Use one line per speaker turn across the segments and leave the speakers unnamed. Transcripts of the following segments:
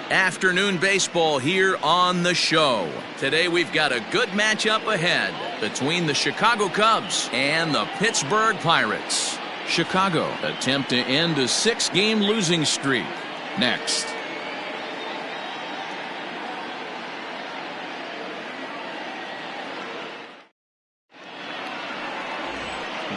Afternoon baseball here on the show. Today we've got a good matchup ahead between the Chicago Cubs and the Pittsburgh Pirates. Chicago attempt to end a 6-game losing streak. Next.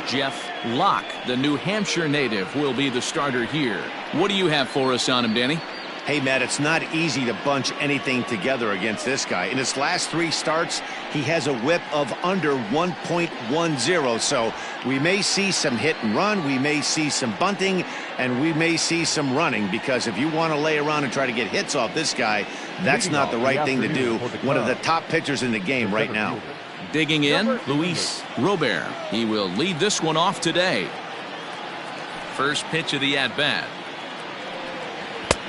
Jeff Locke, the New Hampshire native, will be the starter here. What do you have for us on him, Danny?
Hey, Matt, it's not easy to bunch anything together against this guy. In his last 3 starts, he has a whip of under 1.10. So we may see some hit and run, we may see some bunting, and we may see some running, because if you want to lay around and try to get hits off this guy, that's not the right thing to do. One of the top pitchers in the game right now.
Digging in, Luis Robert. He will lead this one off today. First pitch of the at-bat.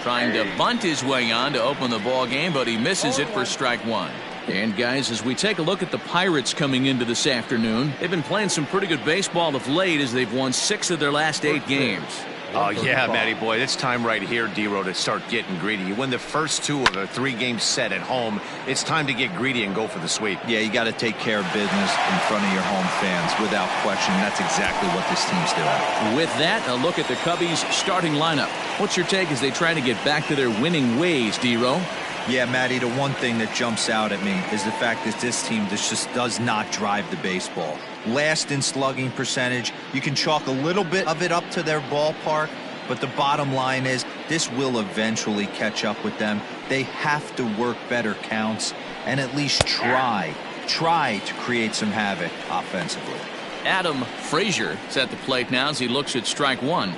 Trying to bunt his way on to open the ball game, but he misses it for strike 1. And guys, as we take a look at the Pirates coming into this afternoon, they've been playing some pretty good baseball of late as they've won 6 of their last 8 games.
Oh, yeah, Matty boy, it's time right here, D-Row, to start getting greedy. You win the first 2 of a 3-game set at home. It's time to get greedy and go for the sweep.
Yeah, you got to take care of business in front of your home fans without question. That's exactly what this team's doing.
With that, a look at the Cubbies' starting lineup. What's your take as they try to get back to their winning ways, D-Row?
Yeah, Matty, the one thing that jumps out at me is the fact that this team just does not drive the baseball. Last in slugging percentage. You can chalk a little bit of it up to their ballpark, but the bottom line is this will eventually catch up with them. They have to work better counts and at least try to create some havoc offensively.
Adam Frazier is at the plate now as he looks at strike 1.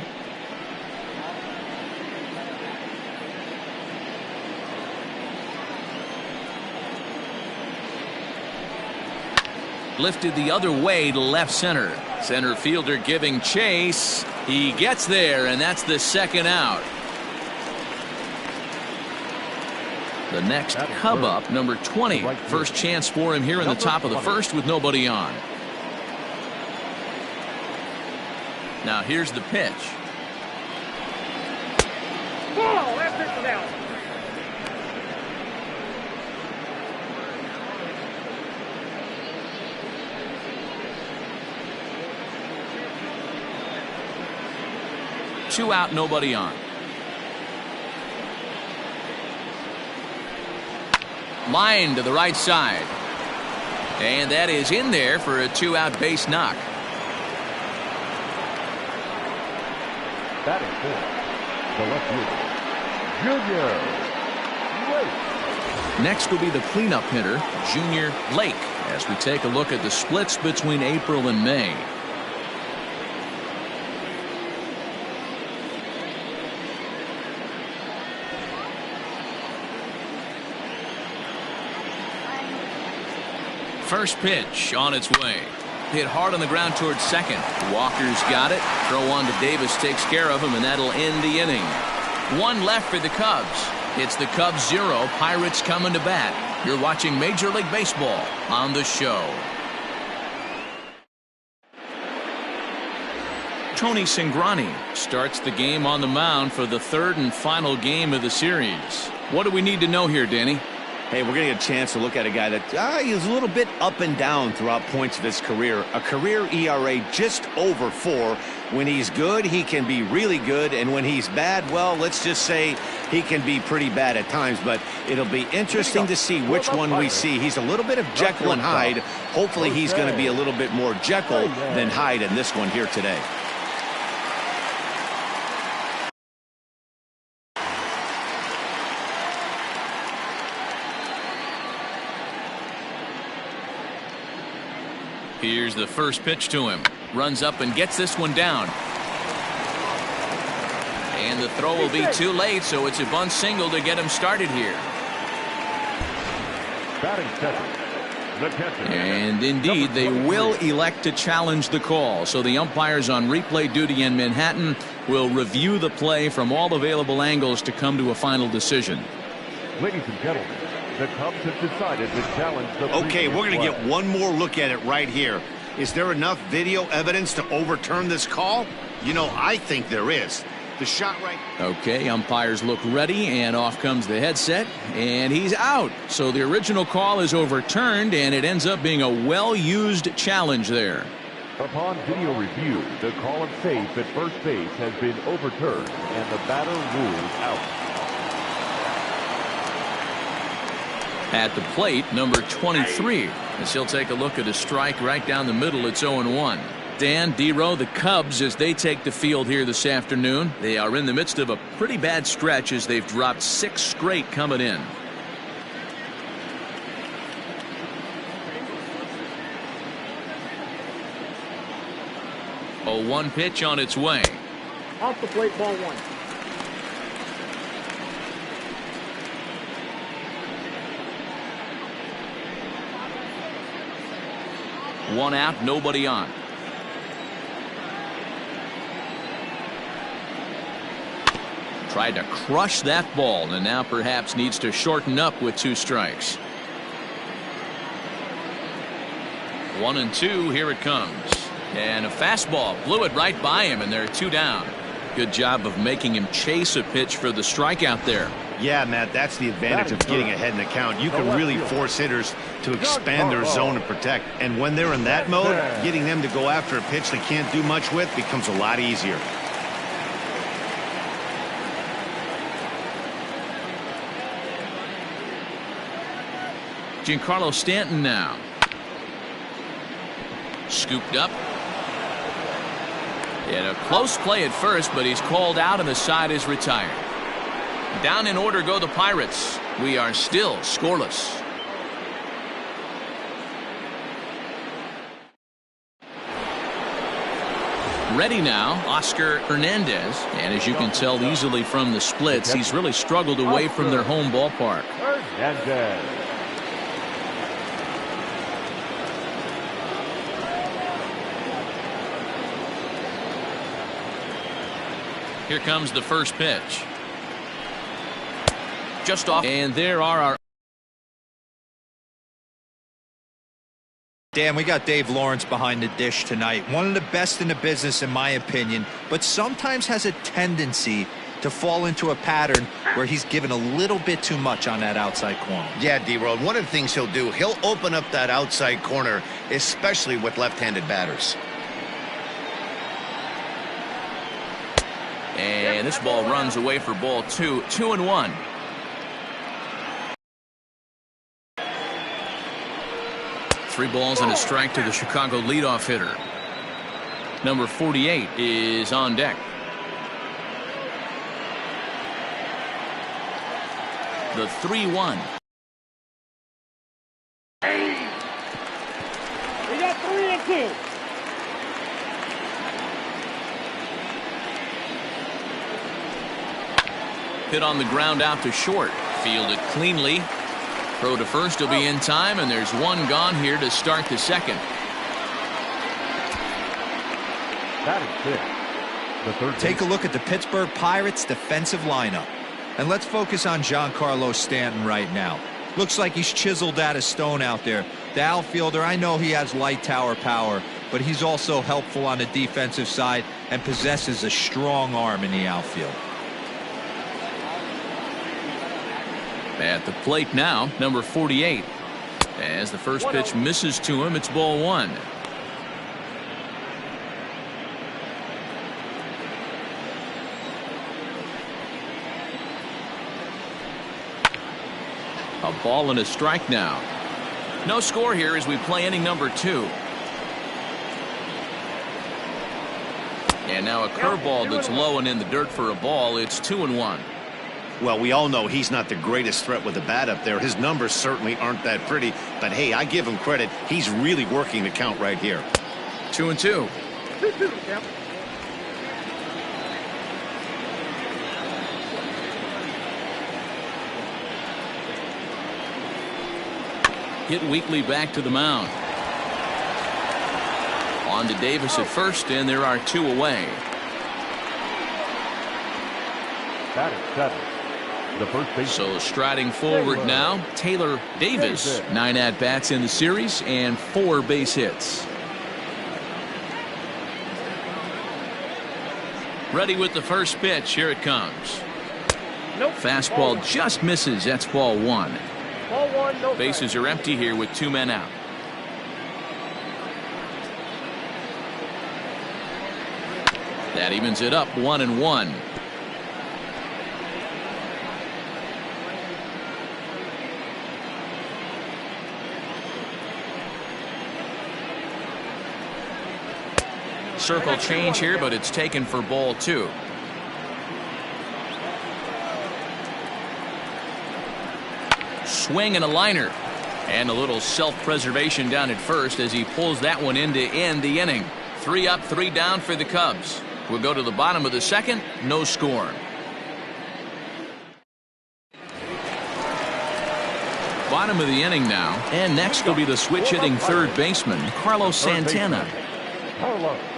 Lifted the other way to left center. Center fielder giving chase. He gets there, and that's the second out. The next Cub up, number 20. First chance for him here in the top of the first with nobody on. Now here's the pitch.
Whoa, that's it for now.
Two out, nobody on. Line to the right side. And that is in there for a 2-out base knock.
Batting fourth, the left fielder, Junior Lake.
Next will be the cleanup hitter, Junior Lake, as we take a look at the splits between April and May. First pitch on its way. Hit hard on the ground towards second. Walker's got it. Throw on to Davis takes care of him, and that'll end the inning. 1 left for the Cubs. It's the Cubs 0. Pirates coming to bat. You're watching Major League Baseball on the show. Tony Cingrani starts the game on the mound for the 3rd and final game of the series. What do we need to know here, Danny?
Hey, we're going to get a chance to look at a guy that he's a little bit up and down throughout points of his career. A career ERA just over 4. When he's good, he can be really good. And when he's bad, well, let's just say he can be pretty bad at times. But it'll be interesting to see which one we see. He's a little bit of Jekyll and Hyde. Hopefully he's going to be a little bit more Jekyll than Hyde in this one here today.
Here's the first pitch to him. Runs up and gets this one down. And the throw will be too late, so it's a bunt single to get him started here. And indeed, they will elect to challenge the call. So the umpires on replay duty in Manhattan will review the play from all available angles to come to a final decision.
Ladies and gentlemen, the Cubs have decided to challenge the...
Okay, we're going to get one more look at it right here. Is there enough video evidence to overturn this call? You know, I think there is. The shot right.
Okay, umpires look ready, and off comes the headset, and he's out. So the original call is overturned, and it ends up being a well-used challenge there.
Upon video review, the call of safe at first base has been overturned, and the batter ruled out.
At the plate, number 23, as he'll take a look at a strike right down the middle. It's 0-1. Dan, D-Row, the Cubs, as they take the field here this afternoon, they are in the midst of a pretty bad stretch as they've dropped 6 straight coming in. A 1 pitch on its way.
Off the plate, ball 1.
One out, nobody on. Tried to crush that ball, and now perhaps needs to shorten up with 2 strikes. 1-2, here it comes. And a fastball blew it right by him, and they're 2 down. Good job of making him chase a pitch for the strikeout there.
Yeah, Matt, that's the advantage of getting ahead in the count. You can really force hitters to expand their zone and protect. And when they're in that mode, getting them to go after a pitch they can't do much with becomes a lot easier.
Giancarlo Stanton now. Scooped up. And a close play at first, but he's called out and the side is retired. Down in order go the Pirates. We are still scoreless. Ready now, Oscar Hernandez. And as you can tell easily from the splits, he's really struggled away from their home ballpark.
Hernandez.
Here comes the first pitch. Just off. And there are our.
Dan, we got Dave Lawrence behind the dish tonight. One of the best in the business, in my opinion, but sometimes has a tendency to fall into a pattern where he's given a little bit too much on that outside corner.
Yeah, D-Road, one of the things he'll do, he'll open up that outside corner, especially with left-handed batters.
And this ball runs away for ball 2. 2-1. Three balls and a strike to the Chicago leadoff hitter. Number 48 is on deck. The 3-1.
We got 3-2.
Hit on the ground out to short. Fielded cleanly. Throw to first will be in time, and there's one gone here to start the second.
That is it. The third.
Take a look at the Pittsburgh Pirates defensive lineup. And let's focus on Giancarlo Stanton right now. Looks like he's chiseled out of stone out there. The outfielder, I know he has light tower power, but he's also helpful on the defensive side and possesses a strong arm in the outfield.
At the plate now, number 48. As the first pitch misses to him, it's ball 1. A ball and a strike now. No score here as we play inning number 2. And now a curveball that's low and in the dirt for a ball. It's 2-1.
Well, we all know he's not the greatest threat with the bat up there. His numbers certainly aren't that pretty. But, hey, I give him credit. He's really working the count right here.
2-2.
2-2, yep.
Hit weakly back to the mound. On to Davis at first, and there are 2 away.
That is 7. The first base.
So striding forward now, Taylor Davis. 9 at-bats in the series and 4 base hits. Ready with the first pitch. Here it comes.
Nope.
Fastball just misses. That's ball one.
Ball one, no
Bases are empty here with 2 men out. That evens it up 1-1. Circle change here, but it's taken for ball 2. Swing and a liner. And a little self-preservation down at first as he pulls that one in to end the inning. 3 up, 3 down for the Cubs. We'll go to the bottom of the second. No score. Bottom of the inning now. And next will be the switch-hitting third baseman, Carlos Santana.
Carlos Santana.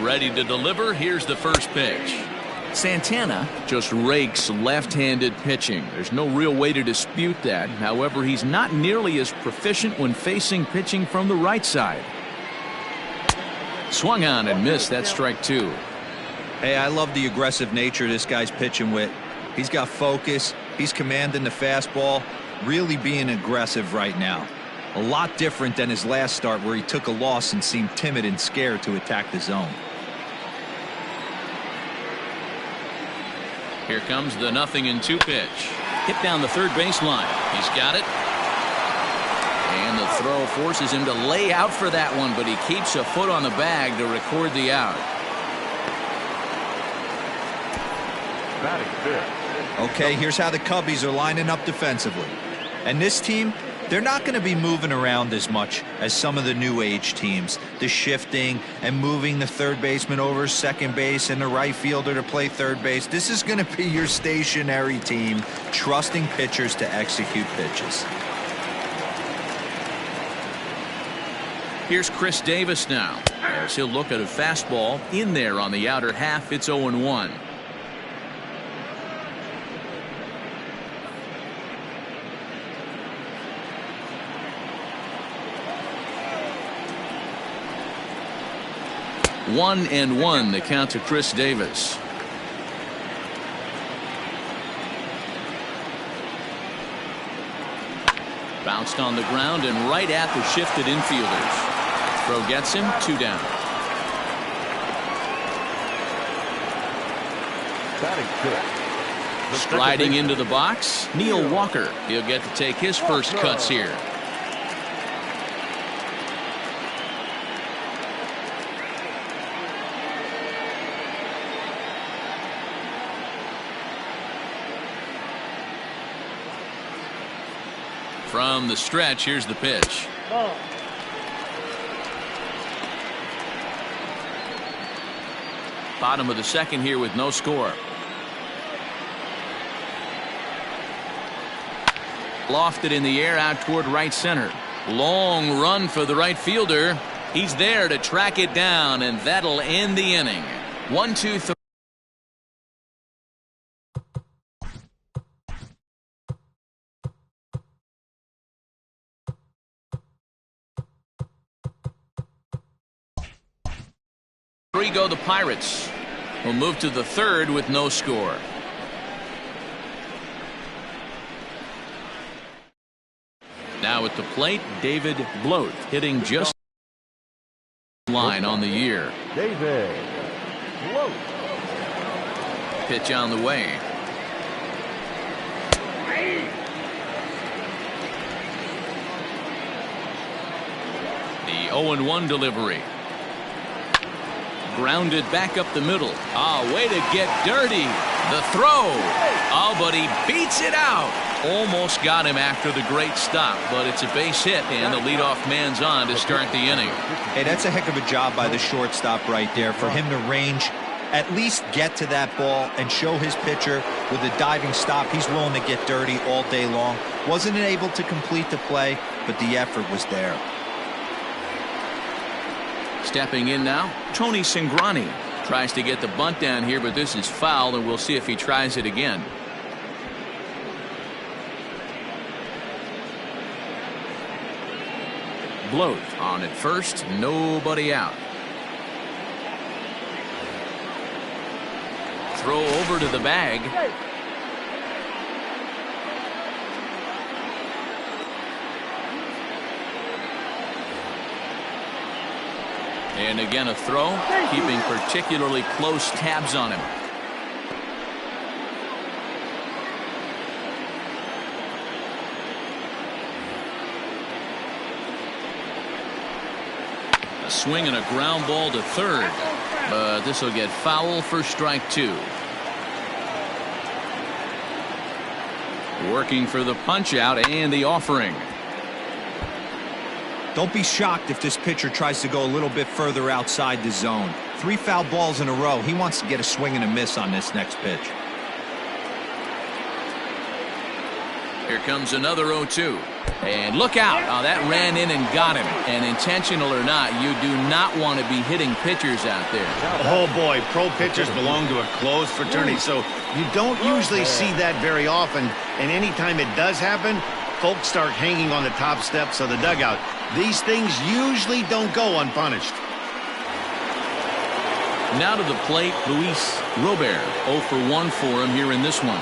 Ready to deliver. Here's the first pitch. Santana just rakes left-handed pitching. There's no real way to dispute that. However, he's not nearly as proficient when facing pitching from the right side. Swung on and missed. That's strike 2.
Hey, I love the aggressive nature this guy's pitching with. He's got focus. He's commanding the fastball. Really being aggressive right now. A lot different than his last start where he took a loss and seemed timid and scared to attack the zone.
Here comes the 0-2 pitch. Hit down the third baseline. He's got it. And the throw forces him to lay out for that one, but he keeps a foot on the bag to record the out.
Batting fifth.
Okay, here's how the Cubbies are lining up defensively. And this team, they're not going to be moving around as much as some of the new age teams. The shifting and moving the third baseman over second base and the right fielder to play third base. This is going to be your stationary team, trusting pitchers to execute pitches.
Here's Chris Davis now, as he'll look at a fastball in there on the outer half. It's 0-1. One and one, the count to Chris Davis. Bounced on the ground and right at the shifted infielders. Throw gets him, 2 down.
Batting fifth.
Striding into the box, Neil Walker. He'll get to take his first cuts here. From the stretch, here's the pitch. Bottom of the second here with no score. Lofted in the air out toward right center. Long run for the right fielder. He's there to track it down, and that'll end the inning. 1-2-3. Go the Pirates. Will move to the third with no score. Now at the plate, David Bloat, hitting just line on the year.
David Bloat.
Pitch on the way. The 0-1 delivery. Grounded back up the middle. Way to get dirty. The throw. But he beats it out. Almost got him after the great stop, but it's a base hit, and the leadoff man's on to start the inning.
Hey, that's a heck of a job by the shortstop right there for him to range, at least get to that ball and show his pitcher with a diving stop. He's willing to get dirty all day long. Wasn't able to complete the play, but the effort was there.
Stepping in now, Tony Cingrani tries to get the bunt down here, but this is foul, and we'll see if he tries it again. Bloat on at first, nobody out. Throw over to the bag. And again a throw, keeping particularly close tabs on him. A swing and a ground ball to third, but this will get foul for strike two. Working for the punch out and the offering.
Don't be shocked if this pitcher tries to go a little bit further outside the zone. 3 foul balls in a row. He wants to get a swing and a miss on this next pitch.
Here comes another 0-2. And look out. Oh, that ran in and got him. And intentional or not, you do not want to be hitting pitchers out there.
Oh, boy. Pro pitchers belong to a closed fraternity, so you don't usually see that very often. And anytime it does happen, folks start hanging on the top steps of the dugout. These things usually don't go unpunished.
Now to the plate, Luis Robert. 0 for 1 for him here in this one.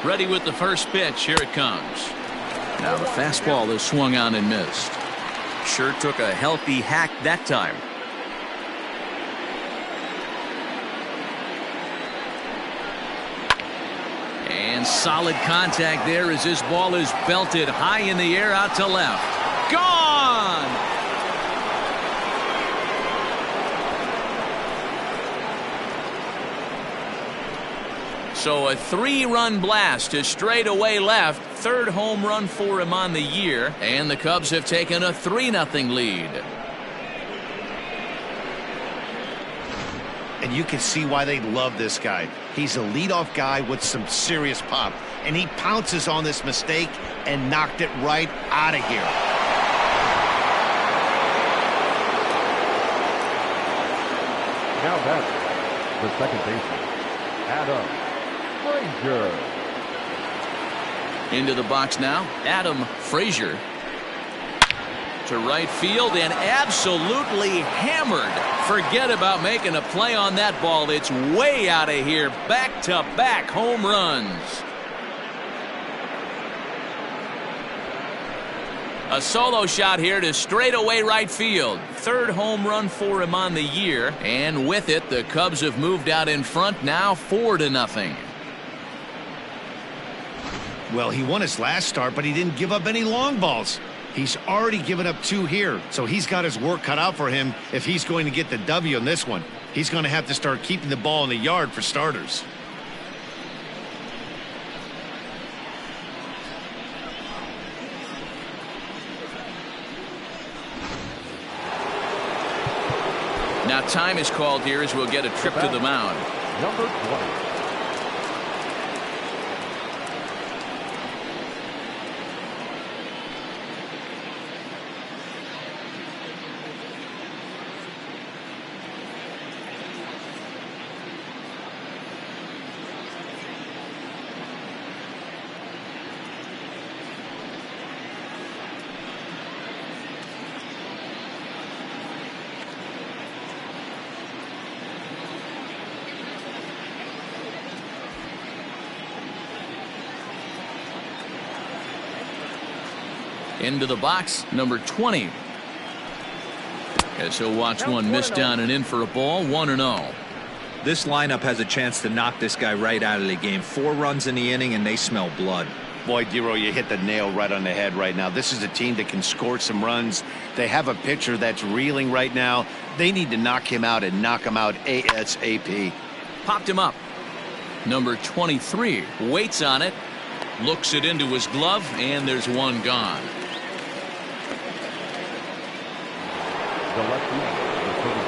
Ready with the first pitch. Here it comes. Now the fastball is swung on and missed. Sure took a healthy hack that time. And solid contact there as this ball is belted high in the air out to left. Gone! So a 3-run blast to straightaway left. Third home run for him on the year. And the Cubs have taken a 3-0 lead.
And you can see why they love this guy. He's a leadoff guy with some serious pop. And he pounces on this mistake and knocked it right out of here.
Now that's the second baseman, Adam Frazier.
Into the box now, Adam Frazier. To right field and absolutely hammered. Forget about making a play on that ball. It's way out of here. Back-to-back home runs. A solo shot here to straightaway right field. Third home run for him on the year. And with it, the Cubs have moved out in front now 4-0.
Well, he won his last start, but he didn't give up any long balls. He's already given up 2 here, so he's got his work cut out for him if he's going to get the W in this one. He's going to have to start keeping the ball in the yard for starters.
Now time is called here as we'll get a trip to the mound.
Number 20.
Into the box, number 20. As he'll watch one miss down and in for a ball, 1-0.
This lineup has a chance to knock this guy right out of the game. 4 runs in the inning, and they smell blood.
Boy, Dero, you hit the nail right on the head right now. This is a team that can score some runs. They have a pitcher that's reeling right now. They need to knock him out and knock him out ASAP.
Popped him up. Number 23 waits on it. Looks it into his glove, and there's one gone.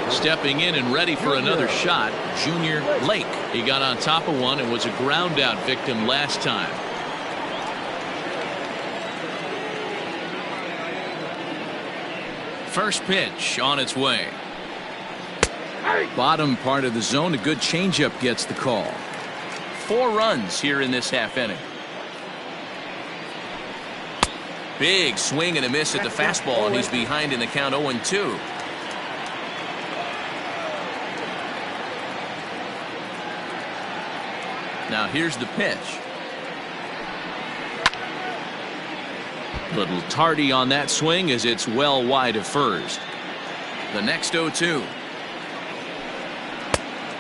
Stepping in and ready for another shot, Junior Lake. He got on top of one and was a ground out victim last time. First pitch on its way. Bottom part of the zone, a good changeup gets the call. 4 runs here in this half inning. Big swing and a miss at the fastball, and he's behind in the count 0-2. Now here's the pitch. Little tardy on that swing as it's well wide of first. The next 0-2.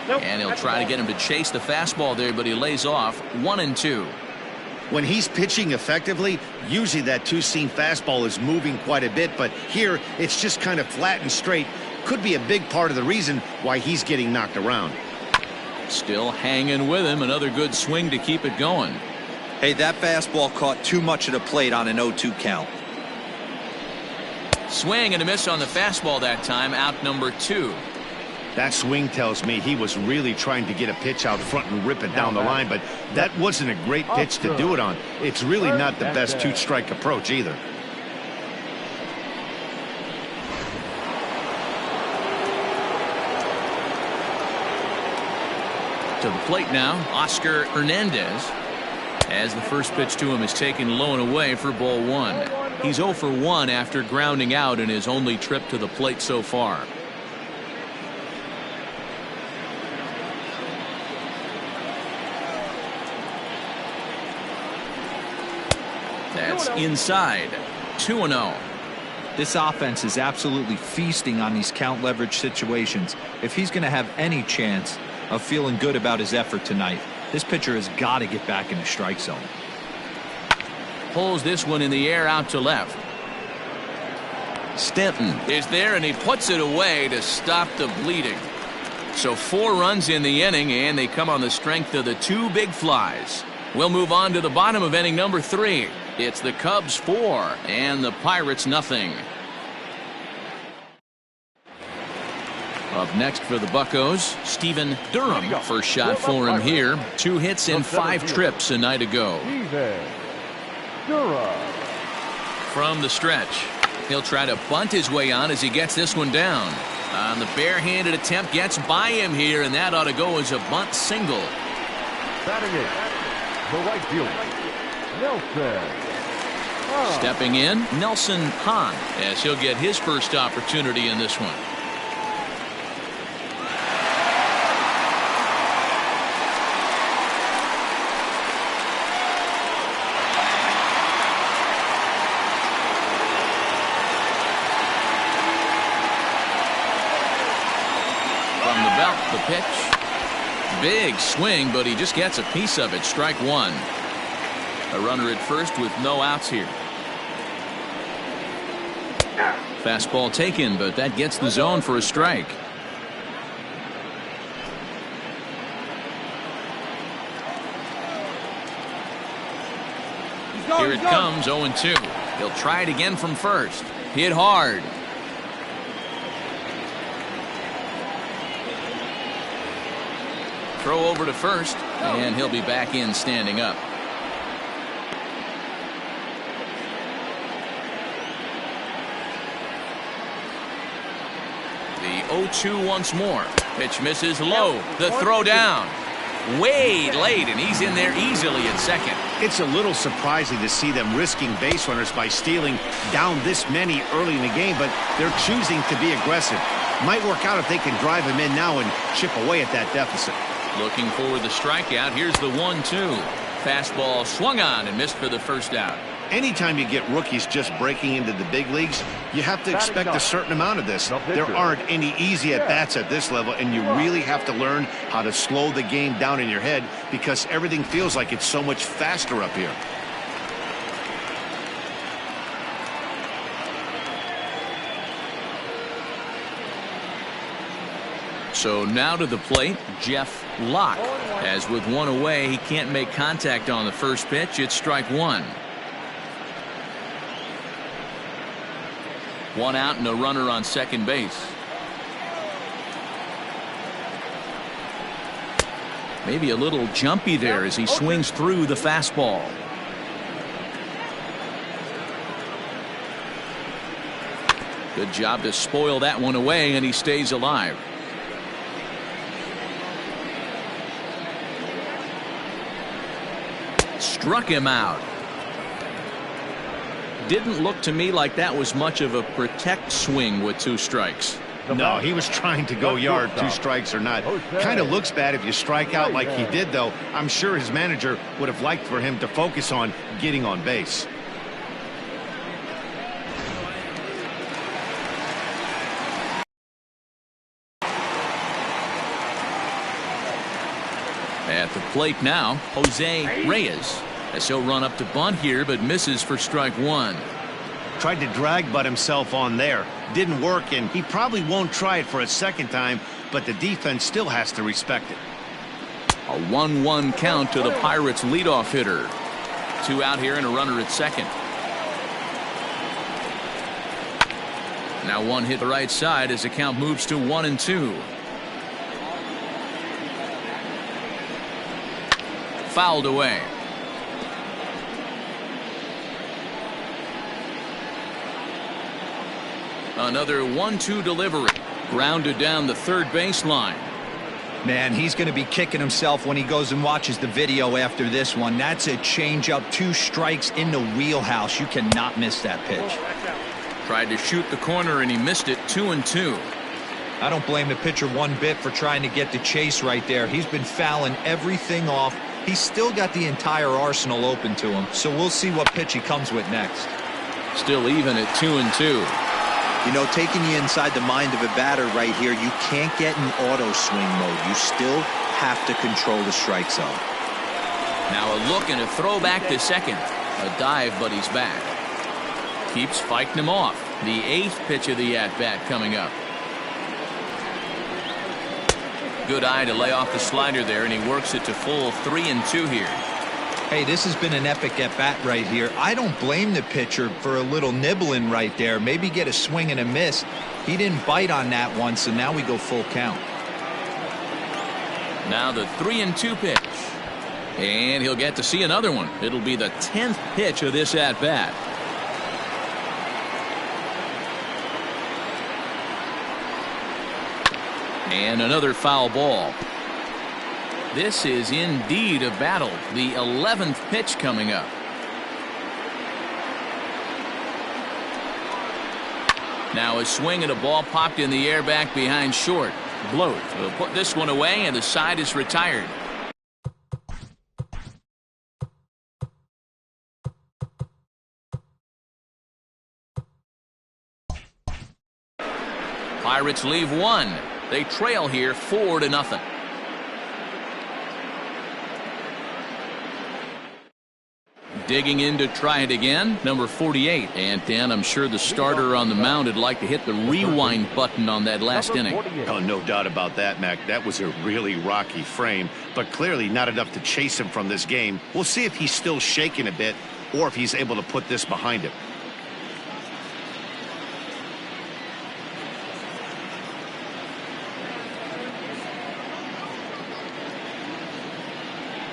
And he'll try to get him to chase the fastball there, but he lays off 1-2.
When he's pitching effectively, usually that two-seam fastball is moving quite a bit, but here it's just kind of flat and straight. Could be a big part of the reason why he's getting knocked around.
Still hanging with him. Another good swing to keep it going.
Hey, that fastball caught too much of the plate on an 0-2 count.
Swing and a miss on the fastball that time. Out number 2.
That swing tells me he was really trying to get a pitch out front and rip it down the line, but that wasn't a great pitch to do it on. It's really not the best two-strike approach either.
To the plate now, Oscar Hernandez, as the first pitch to him is taken low and away for ball 1. He's 0 for 1 after grounding out in his only trip to the plate so far. That's inside. 2-0.
This offense is absolutely feasting on these count leverage situations. If he's going to have any chance of feeling good about his effort tonight, this pitcher has got to get back in the strike zone.
Pulls this one in the air out to left. Stanton is there, and he puts it away to stop the bleeding. So 4 runs in the inning, and they come on the strength of the 2 big flies. We'll move on to the bottom of inning number 3. It's the Cubs 4 and the Pirates nothing. Up next for the Buccos, Stephen Durham. First shot for him here. 2 hits in 5 trips a night ago. From the stretch, he'll try to bunt his way on as he gets this one down. On the barehanded attempt, gets by him here, and that ought to go as a bunt single.
Batting it, the right fielder, Nelson.
Stepping in, Nelson Hahn, as he'll get his first opportunity in this one. From the belt, the pitch. Big swing, but he just gets a piece of it. Strike 1. A runner at first with no outs here. Fastball taken, but that gets the zone for a strike. Here it comes, 0-2. He'll try it again from first. Hit hard. Throw over to first, and he'll be back in standing up. The 0-2 once more. Pitch misses low. The throw down. Way late, and he's in there easily at second.
It's a little surprising to see them risking base runners by stealing down this many early in the game, but they're choosing to be aggressive. Might work out if they can drive him in now and chip away at that deficit.
Looking for the strikeout. Here's the 1-2. Fastball swung on and missed for the first out.
Anytime you get rookies just breaking into the big leagues, you have to expect a certain amount of this. There aren't any easy at-bats at this level, and you really have to learn how to slow the game down in your head because everything feels like it's so much faster up here.
So now to the plate, Jeff Locke. As with 1 away, he can't make contact on the first pitch. It's strike 1. 1 out and a runner on second base. Maybe a little jumpy there as he swings through the fastball. Good job to spoil that one away, and he stays alive. Struck him out. Didn't look to me like that was much of a protect swing with 2 strikes.
No, he was trying to go yard, 2 strikes or not. Kind of looks bad if you strike out like he did, though. I'm sure his manager would have liked for him to focus on getting on base.
At the plate now, Jose Reyes, as he'll run up to bunt here, but misses for strike 1.
Tried to drag butt himself on there. Didn't work, and he probably won't try it for a second time, but the defense still has to respect it.
A 1-1 count to the Pirates leadoff hitter. 2 out here and a runner at second. Now 1 hit the right side as the count moves to 1-2. Fouled away. Another 1-2 delivery. Grounded down the third baseline.
Man, he's going to be kicking himself when he goes and watches the video after this one. That's a changeup, 2 strikes in the wheelhouse. You cannot miss that pitch.
Tried to shoot the corner and he missed it. 2-2.
I don't blame the pitcher one bit for trying to get the chase right there. He's been fouling everything off. He's still got the entire arsenal open to him, so we'll see what pitch he comes with next.
Still even at 2-2.
You know, taking you inside the mind of a batter right here, you can't get in auto swing mode. You still have to control the strike zone.
Now a look and a throw back to second. A dive, but he's back. Keeps fighting him off. The 8th pitch of the at-bat coming up. Good eye to lay off the slider there, and he works it to full 3-2 here.
Hey, this has been an epic at-bat right here. I don't blame the pitcher for a little nibbling right there. Maybe get a swing and a miss. He didn't bite on that one, so now we go full count.
Now the 3-2 pitch. And he'll get to see another one. It'll be the 10th pitch of this at-bat. And another foul ball. This is indeed a battle. The 11th pitch coming up. Now a swing and a ball popped in the air back behind short. Bloat will put this one away, and the side is retired. Pirates leave 1. They trail here 4-0. Digging in to try it again, number 48. And Dan, I'm sure the starter on the mound would like to hit the rewind button on that last inning.
Oh, no doubt about that, Mac. That was a really rocky frame, but clearly not enough to chase him from this game. We'll see if he's still shaking a bit or if he's able to put this behind him.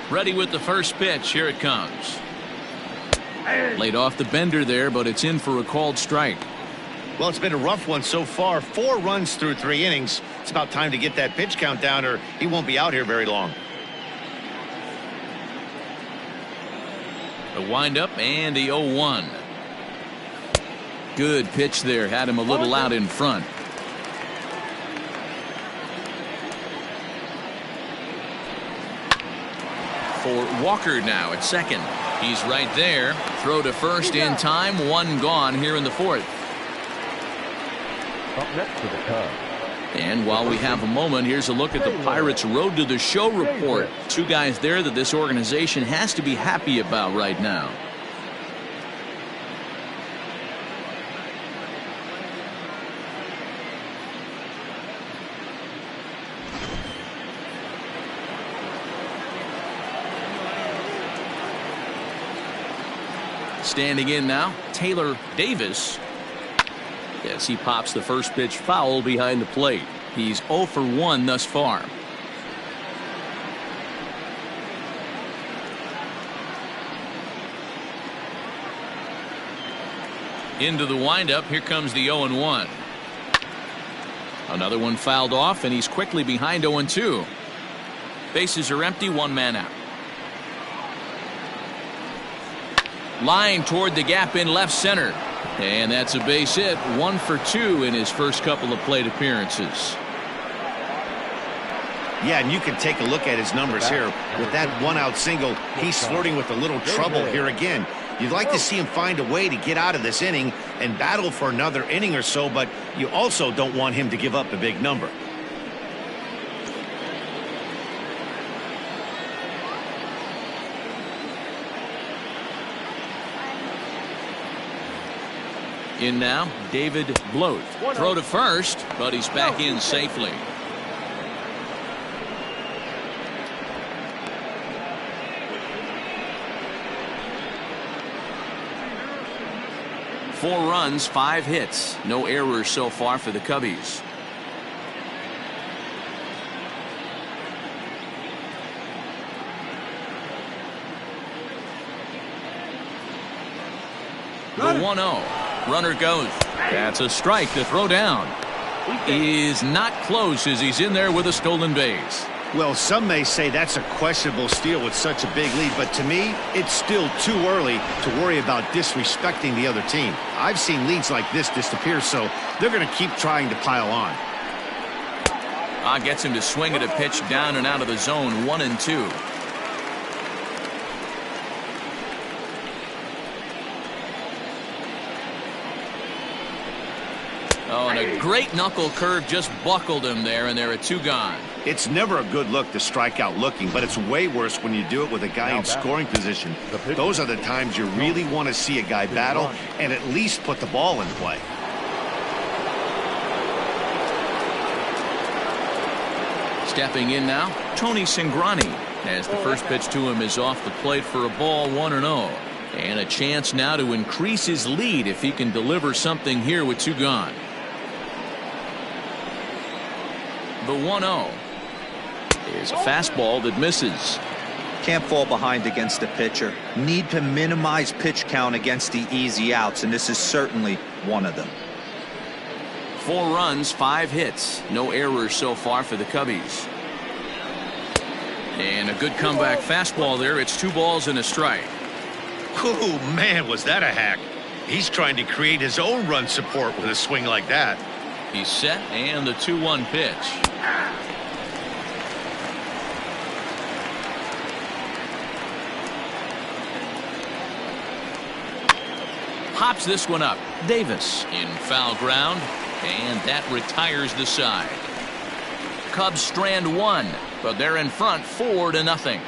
Ready with the first pitch. Here it comes. Laid off the bender there, but it's in for a called strike.
Well, it's been a rough one so far. 4 runs through 3 innings. It's about time to get that pitch count down, or he won't be out here very long.
A windup and the 0-1. Good pitch there. Had him a little out in front. For Walker now at second. He's right there. Throw to first in time. 1 gone here in the 4th.
Up next for the Cubs.
And while we have a moment, here's a look at the Pirates' Road to the Show report. 2 guys there that this organization has to be happy about right now. Standing in now, Taylor Davis. Yes, he pops the first pitch foul behind the plate. He's 0 for 1 thus far. Into the windup. Here comes the 0-1. Another one fouled off, and he's quickly behind 0-2. Bases are empty. 1 man out. Line toward the gap in left center. And that's a base hit. 1 for 2 in his first couple of plate appearances.
Yeah, and you can take a look at his numbers here. With that 1-out single, he's flirting with a little trouble here again. You'd like to see him find a way to get out of this inning and battle for another inning or so, but you also don't want him to give up a big number.
In now, David Bloat. Throw to first, but he's back in safely. Four runs, 5 hits. No errors so far for the Cubbies. The 1-0. Runner goes. That's a strike. The throw down is not close as he's in there with a stolen base.
Well, some may say that's a questionable steal with such a big lead, but to me, it's still too early to worry about disrespecting the other team. I've seen leads like this disappear, so they're going to keep trying to pile on.
Gets him to swing at a pitch down and out of the zone. 1-2. Oh, and a great knuckle curve just buckled him there, and there are 2 gone.
It's never a good look to strike out looking, but it's way worse when you do it with a guy in scoring position. Those are the times you really want to see a guy battle and at least put the ball in play.
Stepping in now, Tony Cingrani, as the first pitch to him is off the plate for a ball. 1-0. And a chance now to increase his lead if he can deliver something here with 2 gone. The 1-0 is a fastball that misses.
Can't fall behind against the pitcher. Need to minimize pitch count against the easy outs, and this is certainly one of them.
4 runs, 5 hits. No errors so far for the Cubbies. And a good comeback fastball there. It's 2 balls and a strike.
Oh, man, was that a hack. He's trying to create his own run support with a swing like that.
He's set, and the 2-1 pitch. Pops this one up. Davis in foul ground, and that retires the side. Cubs strand 1, but they're in front 4-0.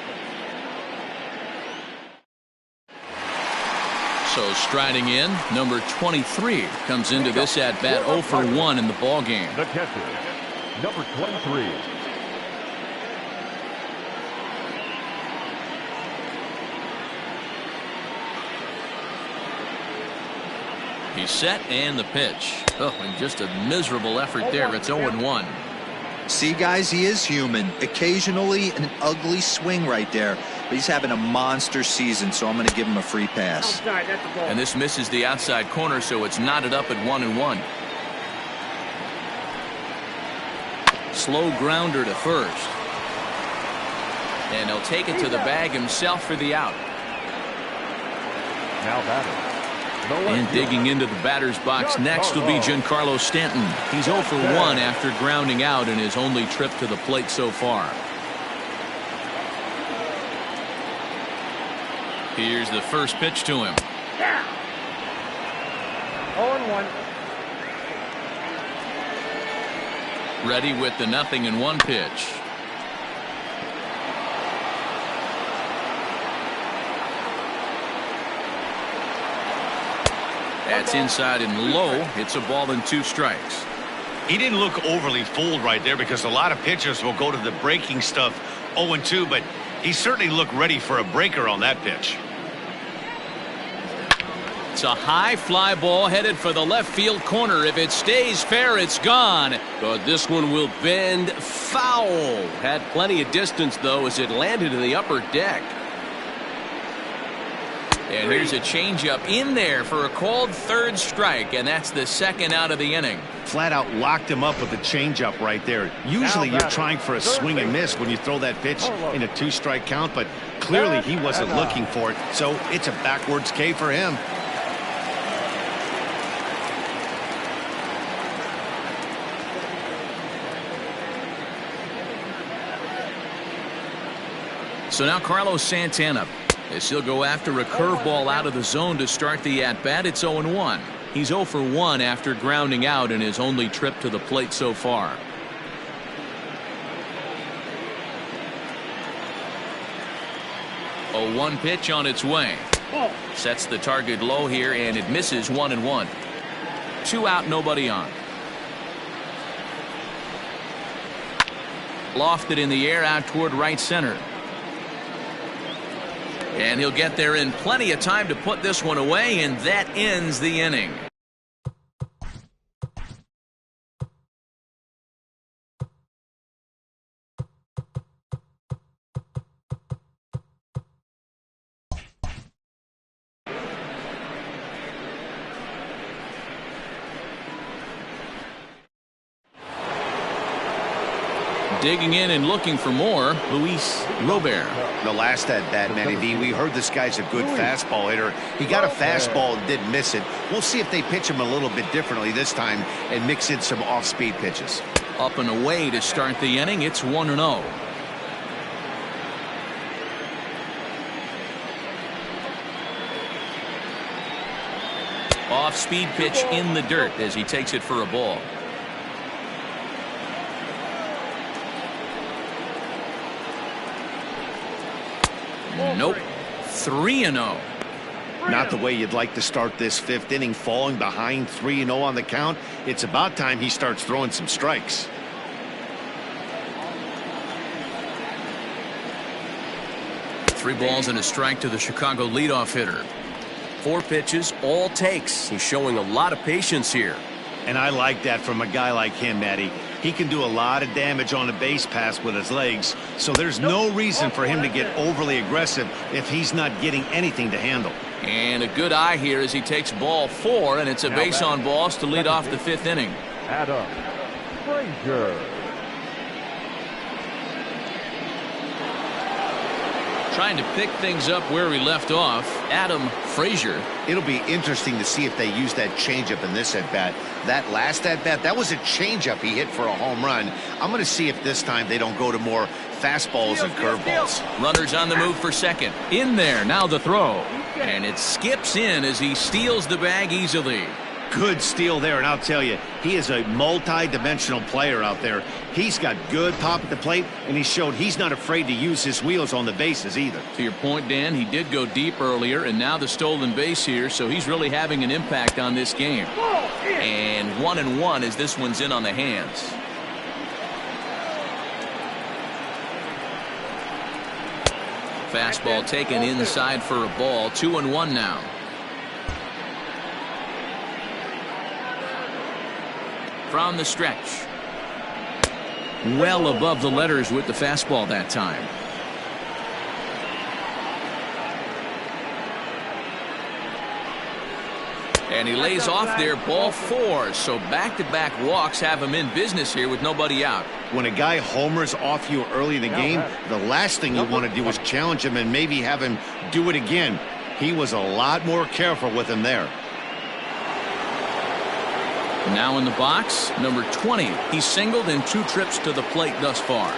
So striding in, number 23 comes into this at bat 0 for 1 in the ball game.
The catcher, number 23.
He's set, and the pitch. Oh, and just a miserable effort there. It's 0-1.
See, guys, he is human. Occasionally an ugly swing right there, but he's having a monster season, so I'm going to give him a free pass.
And this misses the outside corner, so it's knotted up at 1-1. Slow grounder to first. And he'll take it to the bag himself for the out.
Now batting.
And digging into the batter's box next will be Giancarlo Stanton. He's 0 for 1 after grounding out in his only trip to the plate so far. Here's the first pitch to him.
0-1.
Ready with the 0-1 pitch. That's inside and low. It's a ball and 2 strikes.
He didn't look overly fooled right there because a lot of pitchers will go to the breaking stuff 0-2, but he certainly looked ready for a breaker on that pitch.
It's a high fly ball headed for the left field corner. If it stays fair, it's gone. But this one will bend foul. Had plenty of distance, though, as it landed in the upper deck. And here's a changeup in there for a called third strike, and that's the second out of the inning.
Flat out locked him up with a changeup right there. Usually you're trying for a swing and miss when you throw that pitch in a 2-strike count, but clearly he wasn't looking for it, so it's a backwards K for him.
So now Carlos Santana, as he'll go after a curveball out of the zone to start the at-bat. It's 0-1. He's 0 for 1 after grounding out in his only trip to the plate so far. A 1 pitch on its way. Sets the target low here, and it misses 1-1. 2 out, nobody on. Lofted in the air out toward right center. And he'll get there in plenty of time to put this one away, and that ends the inning. Digging in and looking for more, Luis Robert.
The last at-bat, Manny D, we heard this guy's a good fastball hitter. He got a fastball and didn't miss it. We'll see if they pitch him a little bit differently this time and mix in some off-speed pitches.
Up and away to start the inning. It's 1-0. Off-speed pitch in the dirt as he takes it for a ball. Nope. 3-0.
Not the way you'd like to start this 5th inning, falling behind 3-0 on the count. It's about time he starts throwing some strikes.
Three balls and a strike to the Chicago leadoff hitter. 4 pitches, all takes. He's showing a lot of patience here.
And I like that from a guy like him, Matty. He can do a lot of damage on a base pass with his legs, so there's no reason for him to get overly aggressive if he's not getting anything to handle.
And a good eye here as he takes ball 4, and it's a base on balls to lead off the 5th inning.
Adam Frazier.
Trying to pick things up where we left off, Adam Frazier.
It'll be interesting to see if they use that changeup in this at-bat. That last at-bat, that was a changeup he hit for a home run. I'm going to see if this time they don't go to more fastballs and curveballs.
Runners on the move for second. In there, now the throw. And it skips in as he steals the bag easily.
Good steal there, and I'll tell you, he is a multi-dimensional player out there. He's got good pop at the plate, and he showed he's not afraid to use his wheels on the bases either.
To your point, Dan, he did go deep earlier, and now the stolen base here, so he's really having an impact on this game. And 1-1 as this one's in on the hands. Fastball taken inside for a ball. 2-1 now. From the stretch. Well above the letters with the fastball that time. And he lays off there, ball 4. So back-to-back walks have him in business here with nobody out.
When a guy homers off you early in the game, the last thing you want to do is challenge him and maybe have him do it again. He was a lot more careful with him there.
Now in the box, number 20. He's singled in 2 trips to the plate thus far.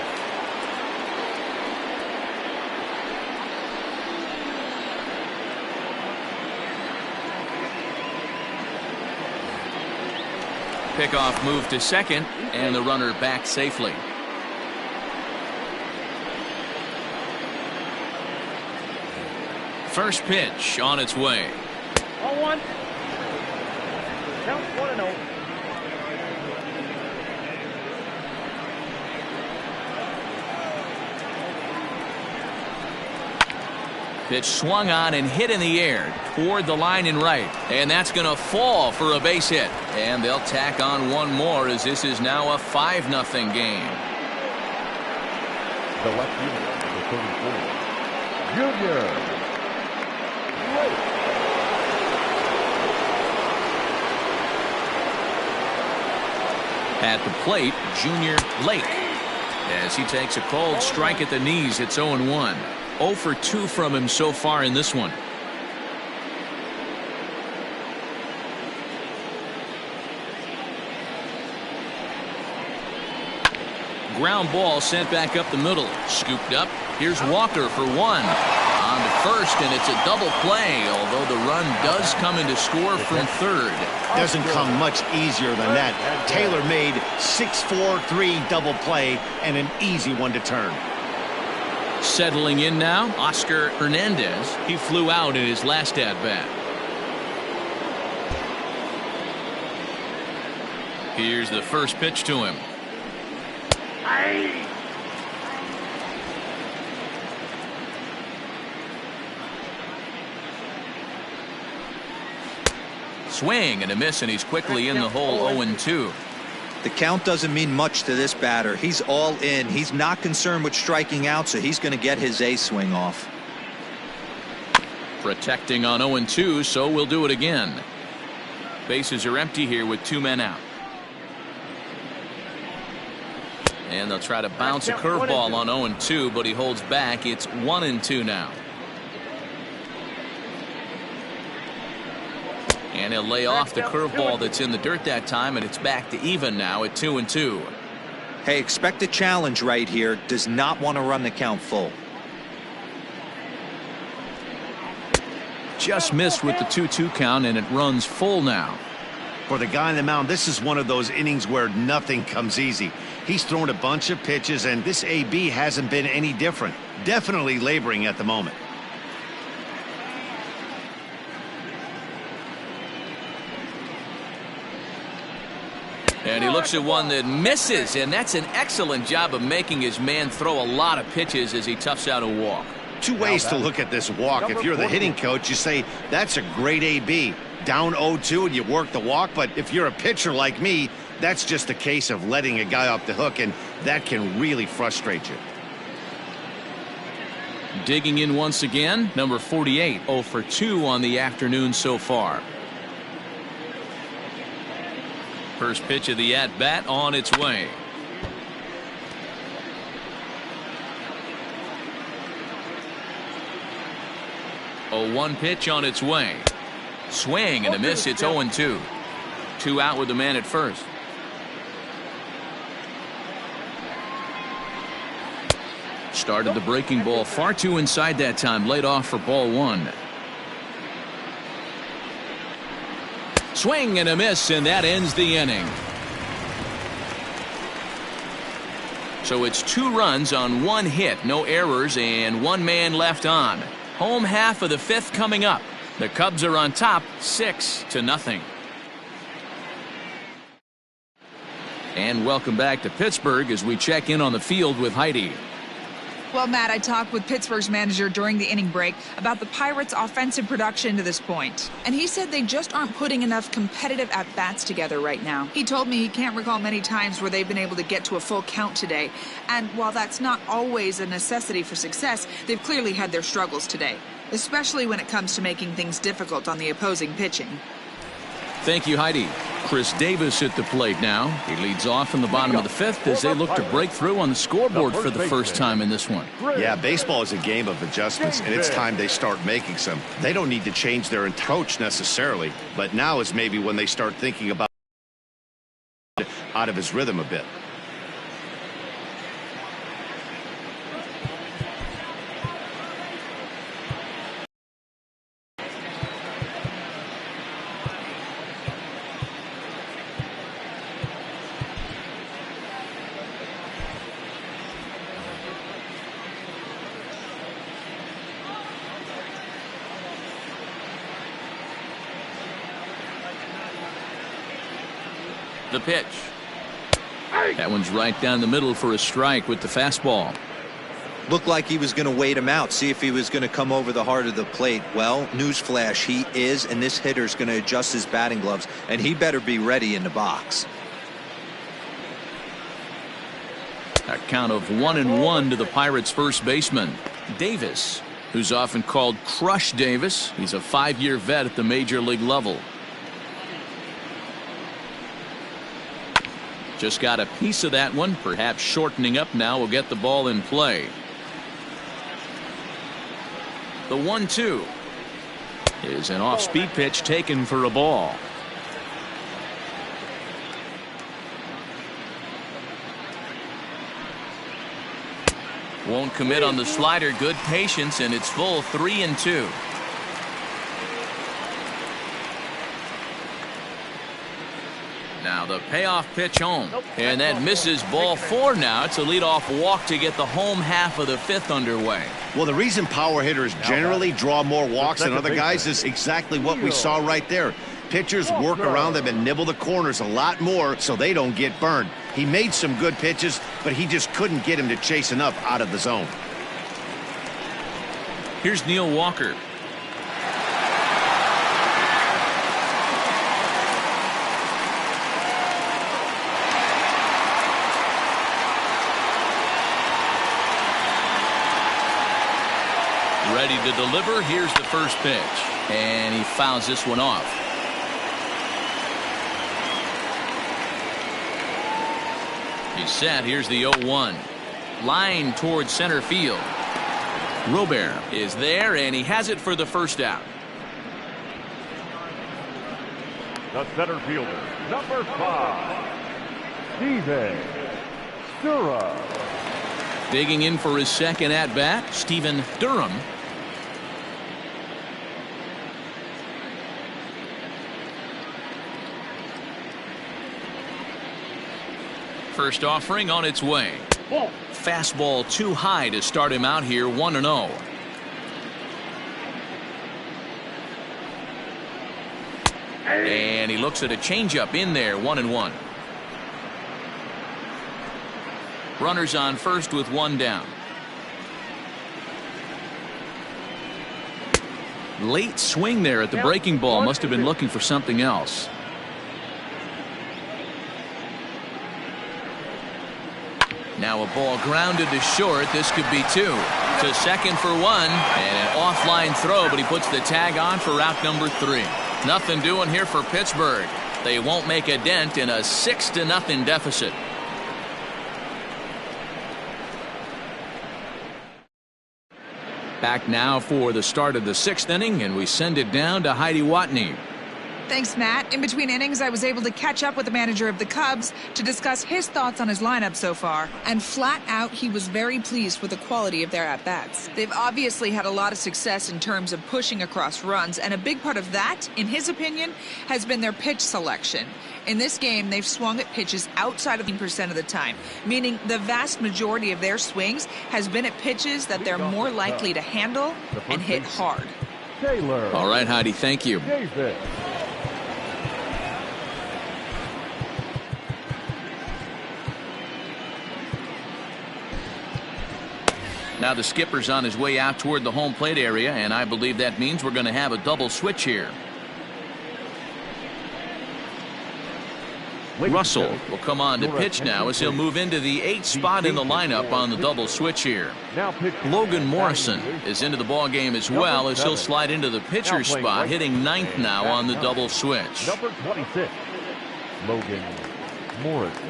Pickoff move to second, and the runner back safely. First pitch on its way.
0-1. Count 1-0.
Pitch swung on and hit in the air toward the line and right. And that's going to fall for a base hit. And they'll tack on one more as this is now a 5-0 game.
The left fielder, number 34, Junior
At the plate, Junior Lake. As he takes a cold strike at the knees, it's 0-1. 0 for 2 from him so far in this one. Ground ball sent back up the middle. Scooped up. Here's Walker for 1. On to first, and it's a double play, although the run does come in to score from third.
Doesn't come much easier than that. Taylor made 6-4-3 double play and an easy one to turn.
Settling in now, Oscar Hernandez. He flew out in his last at-bat. Here's the first pitch to him. Swing and a miss, and he's quickly in the hole. 0-2.
The count doesn't mean much to this batter. He's all in. He's not concerned with striking out, so he's going to get his A swing off.
Protecting on 0-2, so we'll do it again. Bases are empty here with 2 men out. And they'll try to bounce a curveball on 0-2, but he holds back. It's 1-2 now. And he'll lay off the curveball that's in the dirt that time, and it's back to even now at 2-2.
Hey, expect a challenge right here. Does not want to run the count full.
Just missed with the 2-2 count, and it runs full now.
For the guy on the mound, this is one of those innings where nothing comes easy. He's thrown a bunch of pitches, and this AB hasn't been any different. Definitely laboring at the moment.
And he looks at one that misses, and that's an excellent job of making his man throw a lot of pitches as he toughs out a walk.
2 ways to look at this walk. If you're the hitting coach, you say, that's a great AB. Down 0-2 and you work the walk, but if you're a pitcher like me, that's just a case of letting a guy off the hook, and that can really frustrate you.
Digging in once again, number 48, 0 for 2 on the afternoon so far. First pitch of the at-bat on its way. A 1 pitch on its way. Swing and a miss. It's 0-2. 2 out with the man at first. Started the breaking ball far too inside that time. Laid off for ball 1. Swing and a miss, and that ends the inning. So it's 2 runs on 1 hit, no errors, and 1 man left on. Home half of the 5th coming up. The Cubs are on top 6-0. And welcome back to Pittsburgh as we check in on the field with Heidi.
Well, Matt, I talked with Pittsburgh's manager during the inning break about the Pirates' offensive production to this point. And he said they just aren't putting enough competitive at-bats together right now. He told me he can't recall many times where they've been able to get to a full count today. And while that's not always a necessity for success, they've clearly had their struggles today, especially when it comes to making things difficult on the opposing pitching.
Thank you, Heidi. Chris Davis at the plate now. He leads off in the bottom of the 5th as they look to break through on the scoreboard for the first time in this one.
Yeah, baseball is a game of adjustments, and it's time they start making some. They don't need to change their approach necessarily, but now is maybe when they start thinking about out of his rhythm a bit.
The pitch. That one's right down the middle for a strike with the fastball.
Looked like he was going to wait him out, see if he was going to come over the heart of the plate. Well, newsflash, he is, and this hitter's going to adjust his batting gloves, and he better be ready in the box.
A count of 1-1 to the Pirates' first baseman, Davis. who's often called Crush Davis. He's a 5-year vet at the major league level. Just got a piece of that one. Perhaps shortening up now will get the ball in play. The 1-2 is an off-speed pitch taken for a ball. Won't commit on the slider. Good patience, and it's full 3-2. Now the payoff pitch home, and that misses. Ball 4 now. It's a leadoff walk to get the home half of the 5th underway.
Well, the reason power hitters generally draw more walks than other guys is exactly what we saw right there. Pitchers work around them and nibble the corners a lot more so they don't get burned. He made some good pitches, but he just couldn't get him to chase enough out of the zone.
Here's Neil Walker. Ready to deliver. Here's the first pitch, and he fouls this one off. He's set. Here's the 0-1. Line towards center field. Robert is there, and he has it for the first out.
The center fielder, number 5, Steven Durham.
Digging in for his second at bat, Stephen Durham. First offering on its way. Fastball too high to start him out here. 1-0. And he looks at a changeup in there. 1-1. Runners on first with 1 down. Late swing there at the breaking ball. Must have been looking for something else. Now a ball grounded to short. This could be 2. To second for 1. And an offline throw, but he puts the tag on for route number 3. Nothing doing here for Pittsburgh. They won't make a dent in a 6-0 deficit. Back now for the start of the 6th inning, and we send it down to Heidi Watney.
Thanks, Matt. In between innings, I was able to catch up with the manager of the Cubs to discuss his thoughts on his lineup so far. And flat out, he was very pleased with the quality of their at-bats. They've obviously had a lot of success in terms of pushing across runs, and a big part of that, in his opinion, has been their pitch selection. In this game, they've swung at pitches outside of 10% of the time, meaning the vast majority of their swings has been at pitches that they're more likely to handle and hit hard.
All right, Heidi, thank you. Now the skipper's on his way out toward the home plate area, and I believe that means we're going to have a double switch here. Russell will come on to pitch now as he'll move into the 8th spot in the lineup on the double switch here. Logan Morrison is into the ball game as well as he'll slide into the pitcher's spot, hitting 9th now on the double switch.
Number 26, Logan Morrison.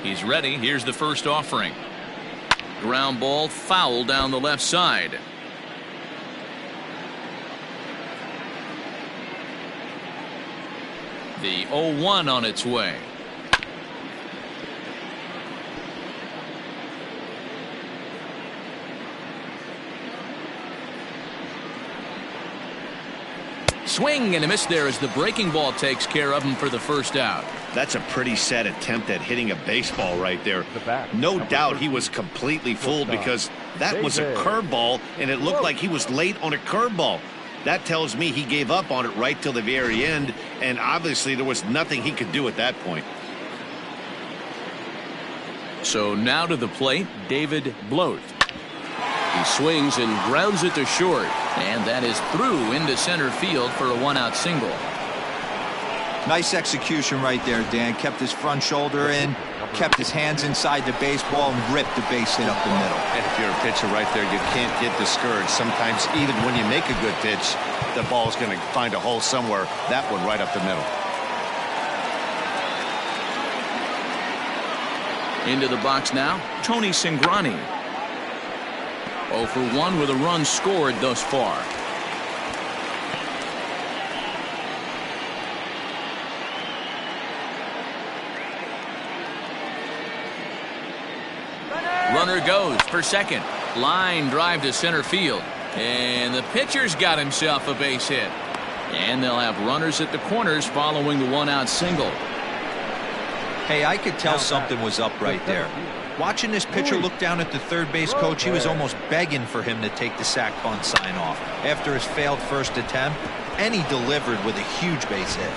He's ready. Here's the first offering. Ground ball foul down the left side. The 0-1 on its way. Swing and a miss there as the breaking ball takes care of him for the first out.
That's a pretty sad attempt at hitting a baseball right there. No doubt he was completely fooled because that was a curveball and it looked like he was late on a curveball. That tells me he gave up on it right till the very end, and obviously there was nothing he could do at that point. So
now to the plate, David Bloat. He swings and grounds it to short. And that is through into center field for a 1-out single.
Nice execution right there, Dan. Kept his front shoulder in, kept his hands inside the baseball, and ripped the base hit up the middle.
And if you're a pitcher right there, you can't get discouraged. Sometimes even when you make a good pitch, the ball's going to find a hole somewhere. That one right up the middle.
Into the box now, Tony Cingrani. 0 for 1 with a run scored thus far. Runner goes for second. Line drive to center field. And the pitcher's got himself a base hit. And they'll have runners at the corners following the 1-out single.
Hey, I could tell something was up right there. Watching this pitcher look down at the third base coach, he was almost begging for him to take the sac bunt sign off after his failed first attempt, and he delivered with a huge base hit.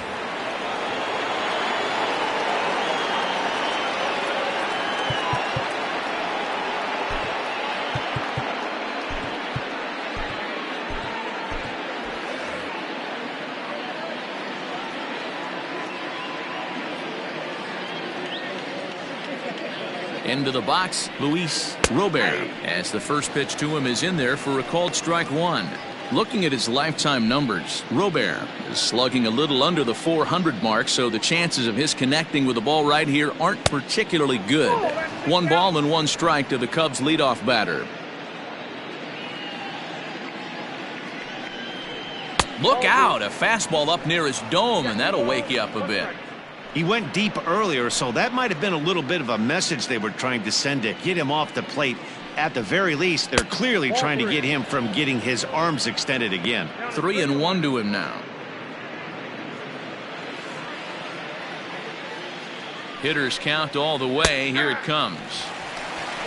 Into the box, Luis Robert, as the first pitch to him is in there for a called strike 1. Looking at his lifetime numbers, Robert is slugging a little under the 400 mark, so the chances of his connecting with the ball right here aren't particularly good. 1 ball and 1 strike to the Cubs leadoff batter. Look out, a fastball up near his dome, and that'll wake you up a bit.
He went deep earlier, so that might have been a little bit of a message they were trying to send to get him off the plate. At the very least, they're clearly trying to get him from getting his arms extended again.
3-1 to him now. Hitters count all the way. Here it comes.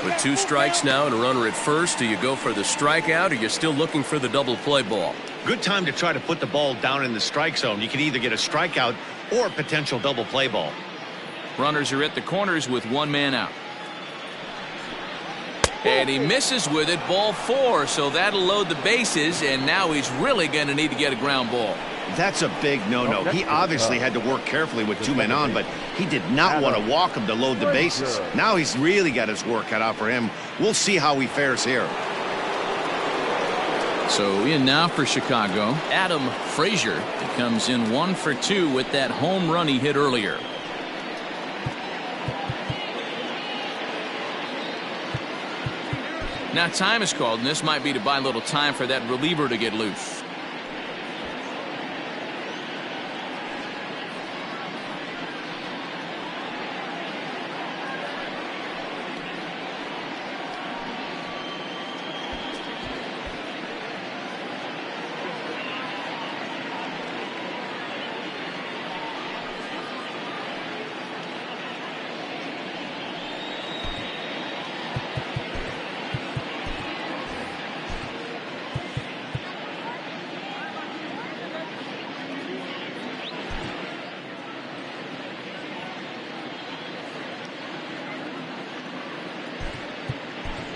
With 2 strikes now and a runner at first, do you go for the strikeout or you're still looking for the double play ball?
Good time to try to put the ball down in the strike zone. You can either get a strikeout or a potential double play ball.
Runners are at the corners with 1 man out. And he misses with it, ball 4, so that'll load the bases, and now he's really going to need to get a ground ball.
That's a big no-no. He obviously had to work carefully with 2 men on, but he did not want to walk him to load the bases. Now he's really got his work cut out for him. We'll see how he fares here.
So in now for Chicago, Adam Frazier. He comes in 1 for 2 with that home run he hit earlier. Now time is called, and this might be to buy a little time for that reliever to get loose.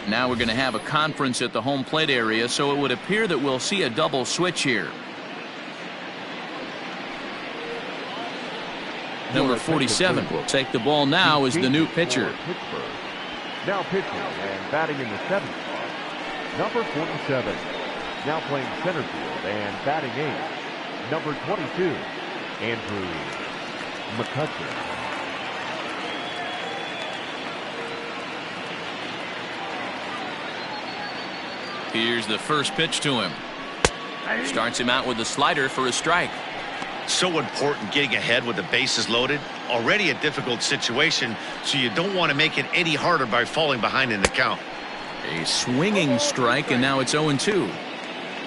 Now we're going to have a conference at the home plate area, so it would appear that we'll see a double switch here. Number 47 will take the ball now as the new pitcher.
Pittsburgh. Now pitching and batting in the 7th spot, number 47. Now playing center field and batting 8th, number 22, Andrew McCutcheon.
Here's the first pitch to him. Starts him out with a slider for a strike.
So important getting ahead with the bases loaded. Already a difficult situation, so you don't want to make it any harder by falling behind in the count.
A swinging strike, and now it's 0-2.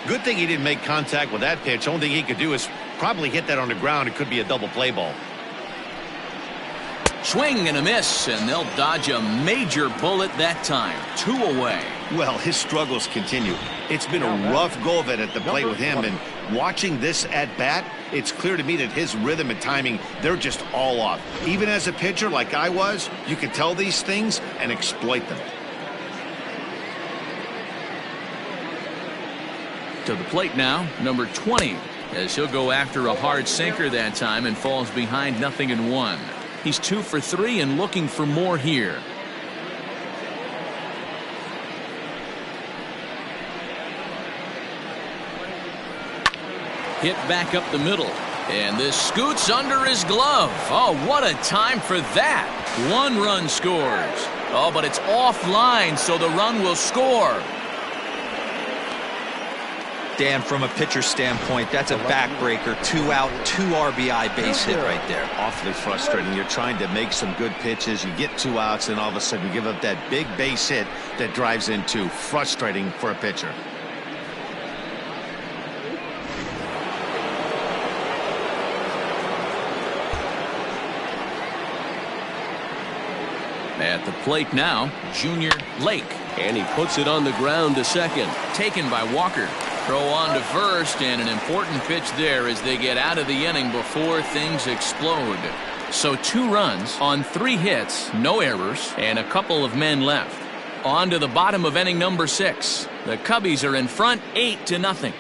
Good thing he didn't make contact with that pitch. Only thing he could do is probably hit that on the ground. It could be a double play ball.
Swing and a miss, and they'll dodge a major bullet that time. 2 away.
Well, his struggles continue. It's been a rough go of it at the plate with him, and watching this at bat, it's clear to me that his rhythm and timing, they're just all off. Even as a pitcher like I was, you can tell these things and exploit them.
To the plate now, number 20, as he'll go after a hard sinker that time and falls behind 0-1. He's 2 for 3 and looking for more here. Hit back up the middle, and this scoots under his glove. Oh, what a time for that. 1 run scores. Oh, but it's offline, so the run will score.
Dan, from a pitcher standpoint, that's a backbreaker. 2 out, 2 RBI base hit right there.
Awfully frustrating. You're trying to make some good pitches. You get 2 outs, and all of a sudden you give up that big base hit that drives in 2. Frustrating for a pitcher.
At the plate now, Junior Lake. And he puts it on the ground to second. Taken by Walker. Throw on to first, and an important pitch there as they get out of the inning before things explode. So 2 runs on 3 hits, no errors, and a couple of men left. On to the bottom of inning number 6. The Cubbies are in front 8-0.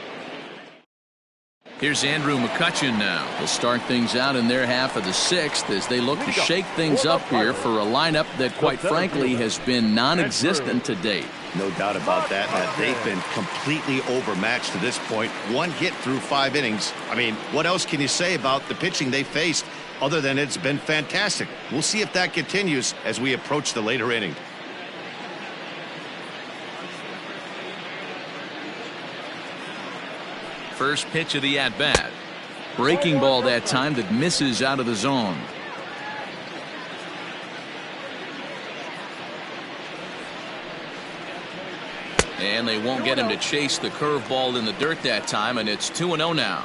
Here's Andrew McCutchen now to start things out in their half of the 6th as they look to shake things up here for a lineup that, quite frankly, has been non-existent to date.
No doubt about that. They've been completely overmatched to this point. 1 hit through 5 innings. I mean, what else can you say about the pitching they faced other than it's been fantastic? We'll see if that continues as we approach the later inning.
First pitch of the at-bat. Breaking ball that time that misses out of the zone. And they won't get him to chase the curveball in the dirt that time, and it's 2-0 now.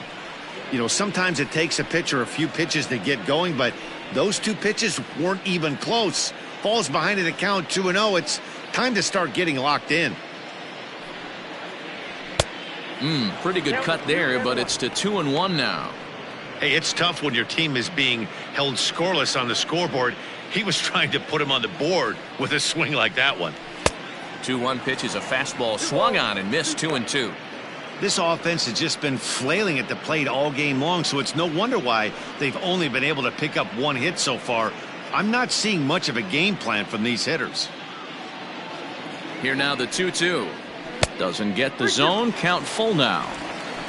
You know, sometimes it takes a pitcher a few pitches to get going, but those 2 pitches weren't even close. Falls behind in the count 2-0. It's time to start getting locked in.
Pretty good cut there, but it's to 2-1 now.
Hey, it's tough when your team is being held scoreless on the scoreboard. He was trying to put him on the board with a swing like that one.
2-1 pitch is a fastball swung on and missed 2-2.
This offense has just been flailing at the plate all game long, so it's no wonder why they've only been able to pick up 1 hit so far. I'm not seeing much of a game plan from these hitters.
Here now the 2-2. Doesn't get the zone. Count full now.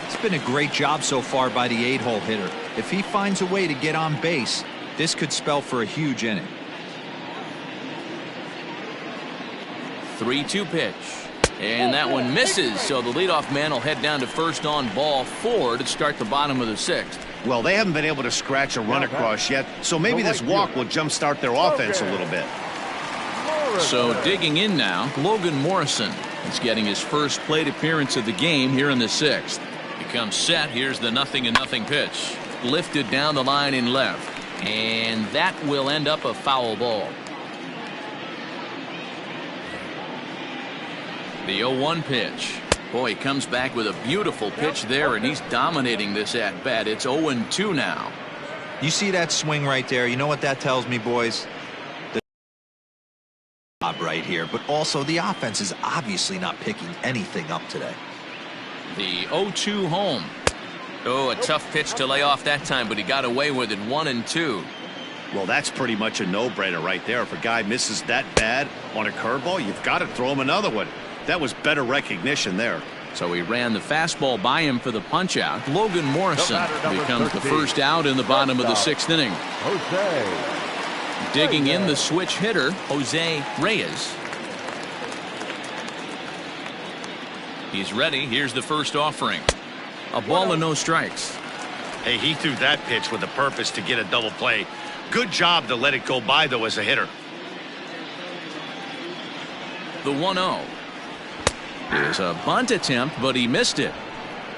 It's been a great job so far by the 8-hole hitter. If he finds a way to get on base, this could spell for a huge inning.
3-2 pitch. And that one misses, so the leadoff man will head down to first on ball 4 to start the bottom of the 6th.
Well, they haven't been able to scratch a run across yet, so maybe this walk will jumpstart their offense a little bit.
So digging in now, Logan Morrison is getting his first plate appearance of the game here in the 6th. He comes set. Here's the 0-0 pitch. Lifted down the line in left. And that will end up a foul ball. The 0-1 pitch. Boy, he comes back with a beautiful pitch there, and he's dominating this at-bat. It's 0-2 now.
You see that swing right there? You know what that tells me, boys? The job right here, but also the offense is obviously not picking anything up today.
The 0-2 home. Oh, a tough pitch to lay off that time, but he got away with it. 1-2.
Well, that's pretty much a no-brainer right there. If a guy misses that bad on a curveball, you've got to throw him another one. That was better recognition there.
So he ran the fastball by him for the punch-out. Logan Morrison becomes the first out in the bottom of the 6th inning. Digging in the switch hitter, Jose Reyes. He's ready. Here's the first offering. A ball and no strikes.
Hey, he threw that pitch with a purpose to get a double play. Good job to let it go by, though, as a hitter.
The 1-0. Here's a bunt attempt, but he missed it.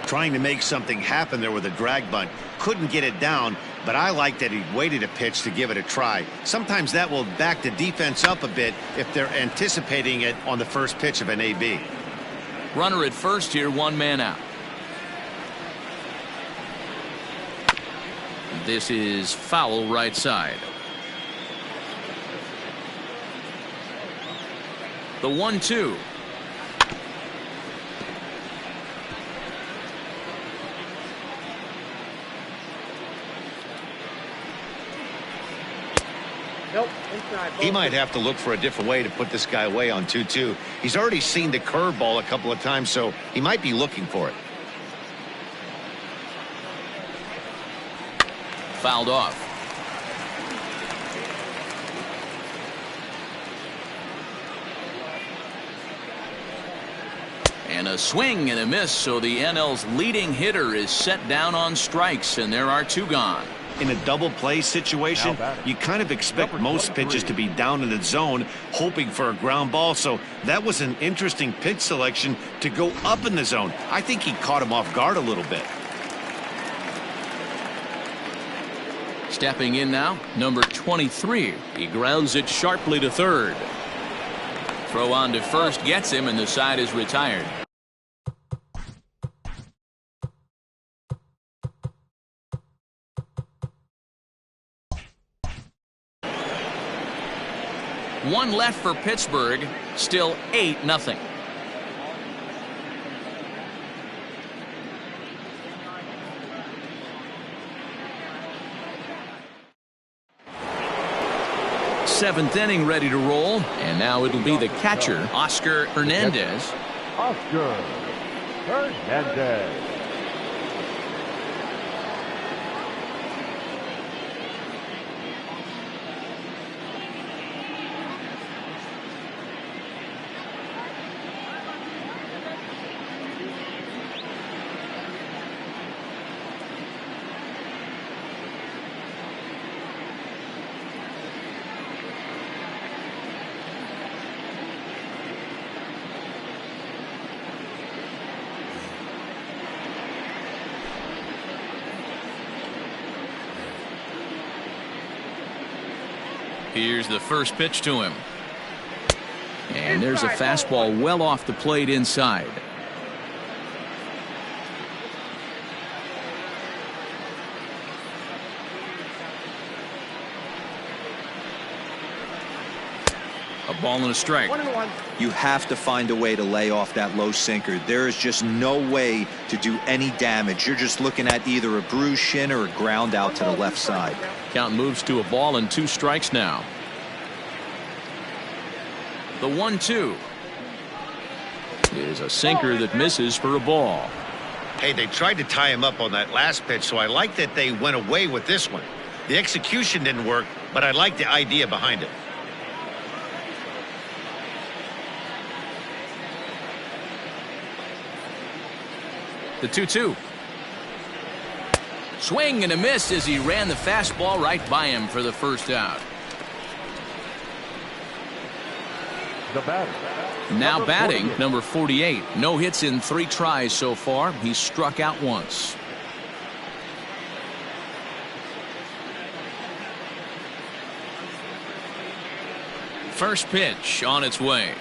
Trying to make something happen there with a drag bunt. Couldn't get it down, but I like that he waited a pitch to give it a try. Sometimes that will back the defense up a bit if they're anticipating it on the first pitch of an AB.
Runner at first here, 1 man out. This is foul right side. The 1-2.
Nope. Inside.
He might have to look for a different way to put this guy away on 2-2. He's already seen the curveball a couple of times, so he might be looking for it.
Fouled off. And a swing and a miss, so the NL's leading hitter is set down on strikes, and there are 2 gone.
In a double play situation, you kind of expect most pitches to be down in the zone, hoping for a ground ball. So that was an interesting pitch selection to go up in the zone. I think he caught him off guard a little bit.
Stepping in now, number 23. He grounds it sharply to third. Throw on to first gets him, and the side is retired. One left for Pittsburgh, still 8-0. Seventh inning ready to roll, and now it'll be the catcher, Oscar Hernandez.
Oscar Hernandez.
Here's the first pitch to him. And there's a fastball well off the plate inside. A ball and a strike.
1-1.
You have to find a way to lay off that low sinker. There is just no way to do any damage. You're just looking at either a bruised shin or a ground out to the left side.
Count moves to a ball and 2 strikes now. The 1-2 is a sinker that misses for a ball.
Hey, they tried to tie him up on that last pitch, so I like that they went away with this one. The execution didn't work, but I like the idea behind it.
The 2-2. Swing and a miss as he ran the fastball right by him for the first out.
The batter.
Now batting, number 48. No hits in 3 tries so far. He's struck out once. First pitch on its way.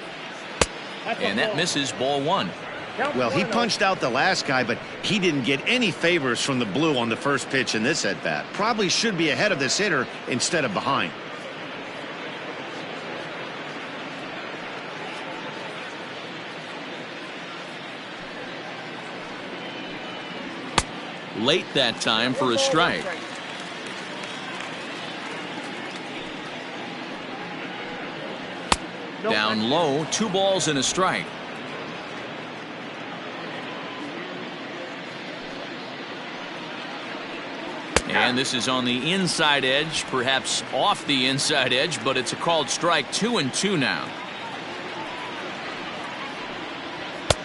And that misses, ball 1.
Well, he punched out the last guy, but he didn't get any favors from the blue on the first pitch in this at-bat. Probably should be ahead of this hitter instead of behind.
Late that time for a strike. Down low, 2 balls and a strike. And this is on the inside edge, perhaps off the inside edge, but it's a called strike. 2-2 now.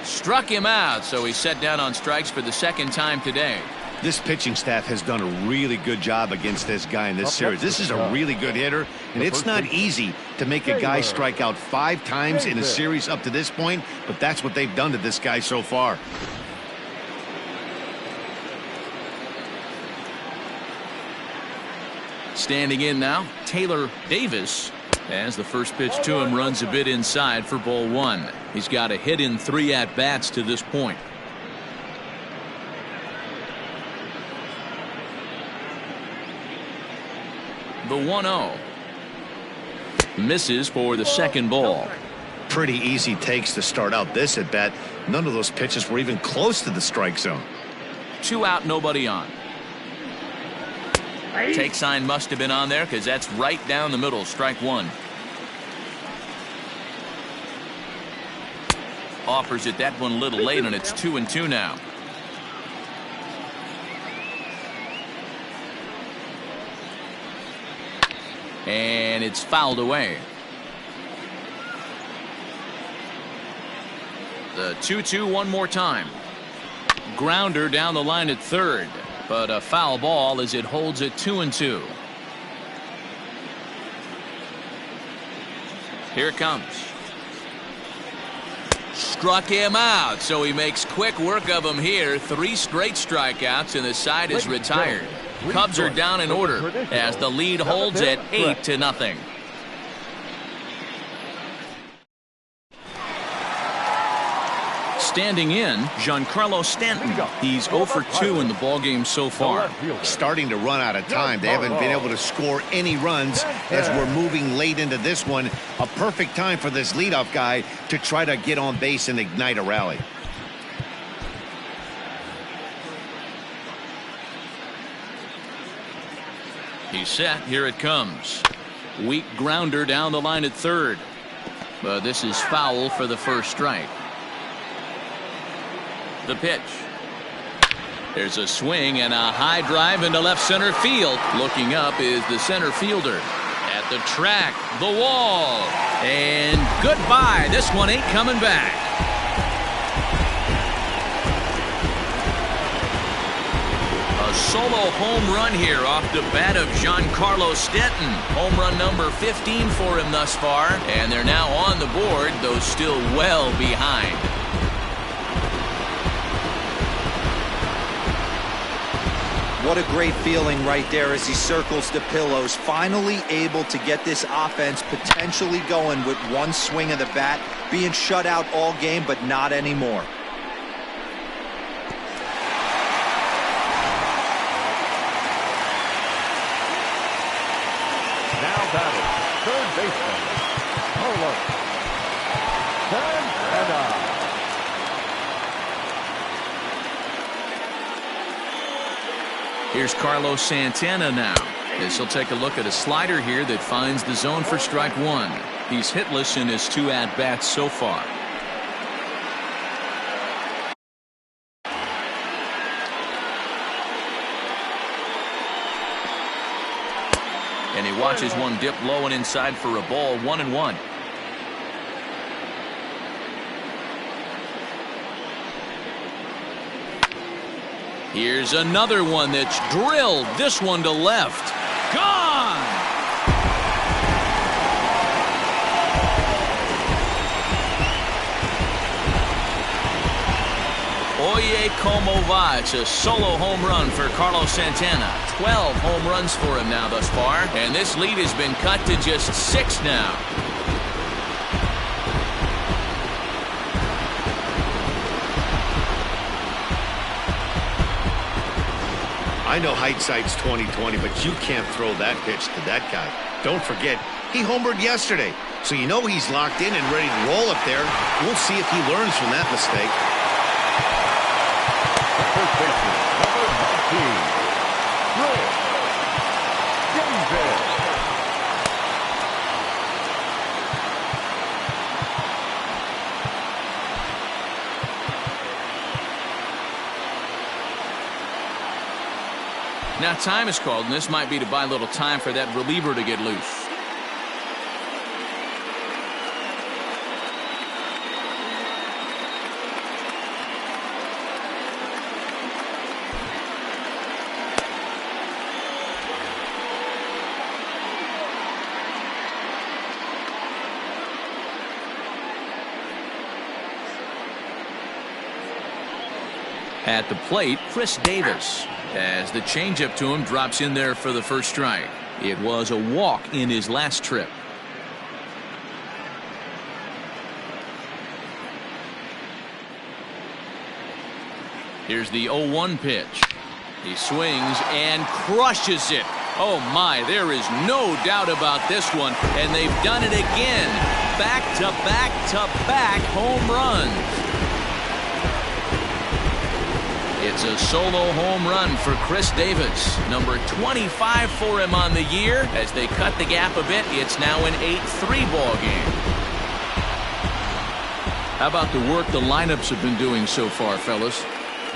Struck him out, so he's set down on strikes for the second time today.
This pitching staff has done a really good job against this guy in this series. This is a really good hitter, and it's not easy to make a guy strike out 5 times in a series up to this point, but that's what they've done to this guy so far.
Standing in now, Taylor Davis, as the first pitch to him runs a bit inside for ball 1. He's got a hit in 3 at-bats to this point. The 1-0 misses for the second ball.
Pretty easy takes to start out this at-bat. None of those pitches were even close to the strike zone.
2 out, nobody on. Take sign must have been on there because that's right down the middle. Strike one. Offers it that one a little late, and it's 2-2 now. And it's fouled away. The 2-2 one more time. Grounder down the line at third, but a foul ball as it holds it 2-2. Here it comes. Struck him out, so he makes quick work of him here. 3 straight strikeouts, and the side is retired. Cubs are down in order as the lead holds at 8-0. Standing in, Giancarlo Stanton. He's 0 for 2 in the ballgame so far.
Starting to run out of time. They haven't been able to score any runs as we're moving late into this one. A perfect time for this leadoff guy to try to get on base and ignite a rally.
He's set. Here it comes. Weak grounder down the line at third. But this is foul for the first strike. The pitch. There's a swing and a high drive into left center field. Looking up is the center fielder. At the track, the wall. And goodbye. This one ain't coming back. A solo home run here off the bat of Giancarlo Stanton. Home run number 15 for him thus far. And they're now on the board, though still well behind.
What a great feeling right there as he circles the pillows. Finally able to get this offense potentially going with one swing of the bat. Being shut out all game, but not anymore.
Now batting, third baseman, Carlos Santana.
Here's Carlos Santana now, as he'll take a look at a slider here that finds the zone for strike one. He's hitless in his 2 at-bats so far. And he watches one dip low and inside for a ball. 1-1. Here's another one that's drilled. This one to left. Gone! Oye como va. It's a solo home run for Carlos Santana. 12 home runs for him now thus far. And this lead has been cut to just 6 now.
I know hindsight's 20/20, but you can't throw that pitch to that guy. Don't forget, he homered yesterday, so you know he's locked in and ready to roll up there. We'll see if he learns from that mistake.
First baseman, number 19, Davis.
Now time is called, and this might be to buy a little time for that reliever to get loose. At the plate, Chris Davis, as the changeup to him drops in there for the first strike. It was a walk in his last trip. Here's the 0-1 pitch. He swings and crushes it. Oh my, there is no doubt about this one, and they've done it again. Back-to-back-to-back home runs. It's a solo home run for Chris Davis. Number 25 for him on the year. As they cut the gap a bit, it's now an 8-3 ball game. How about the work the lineups have been doing so far, fellas?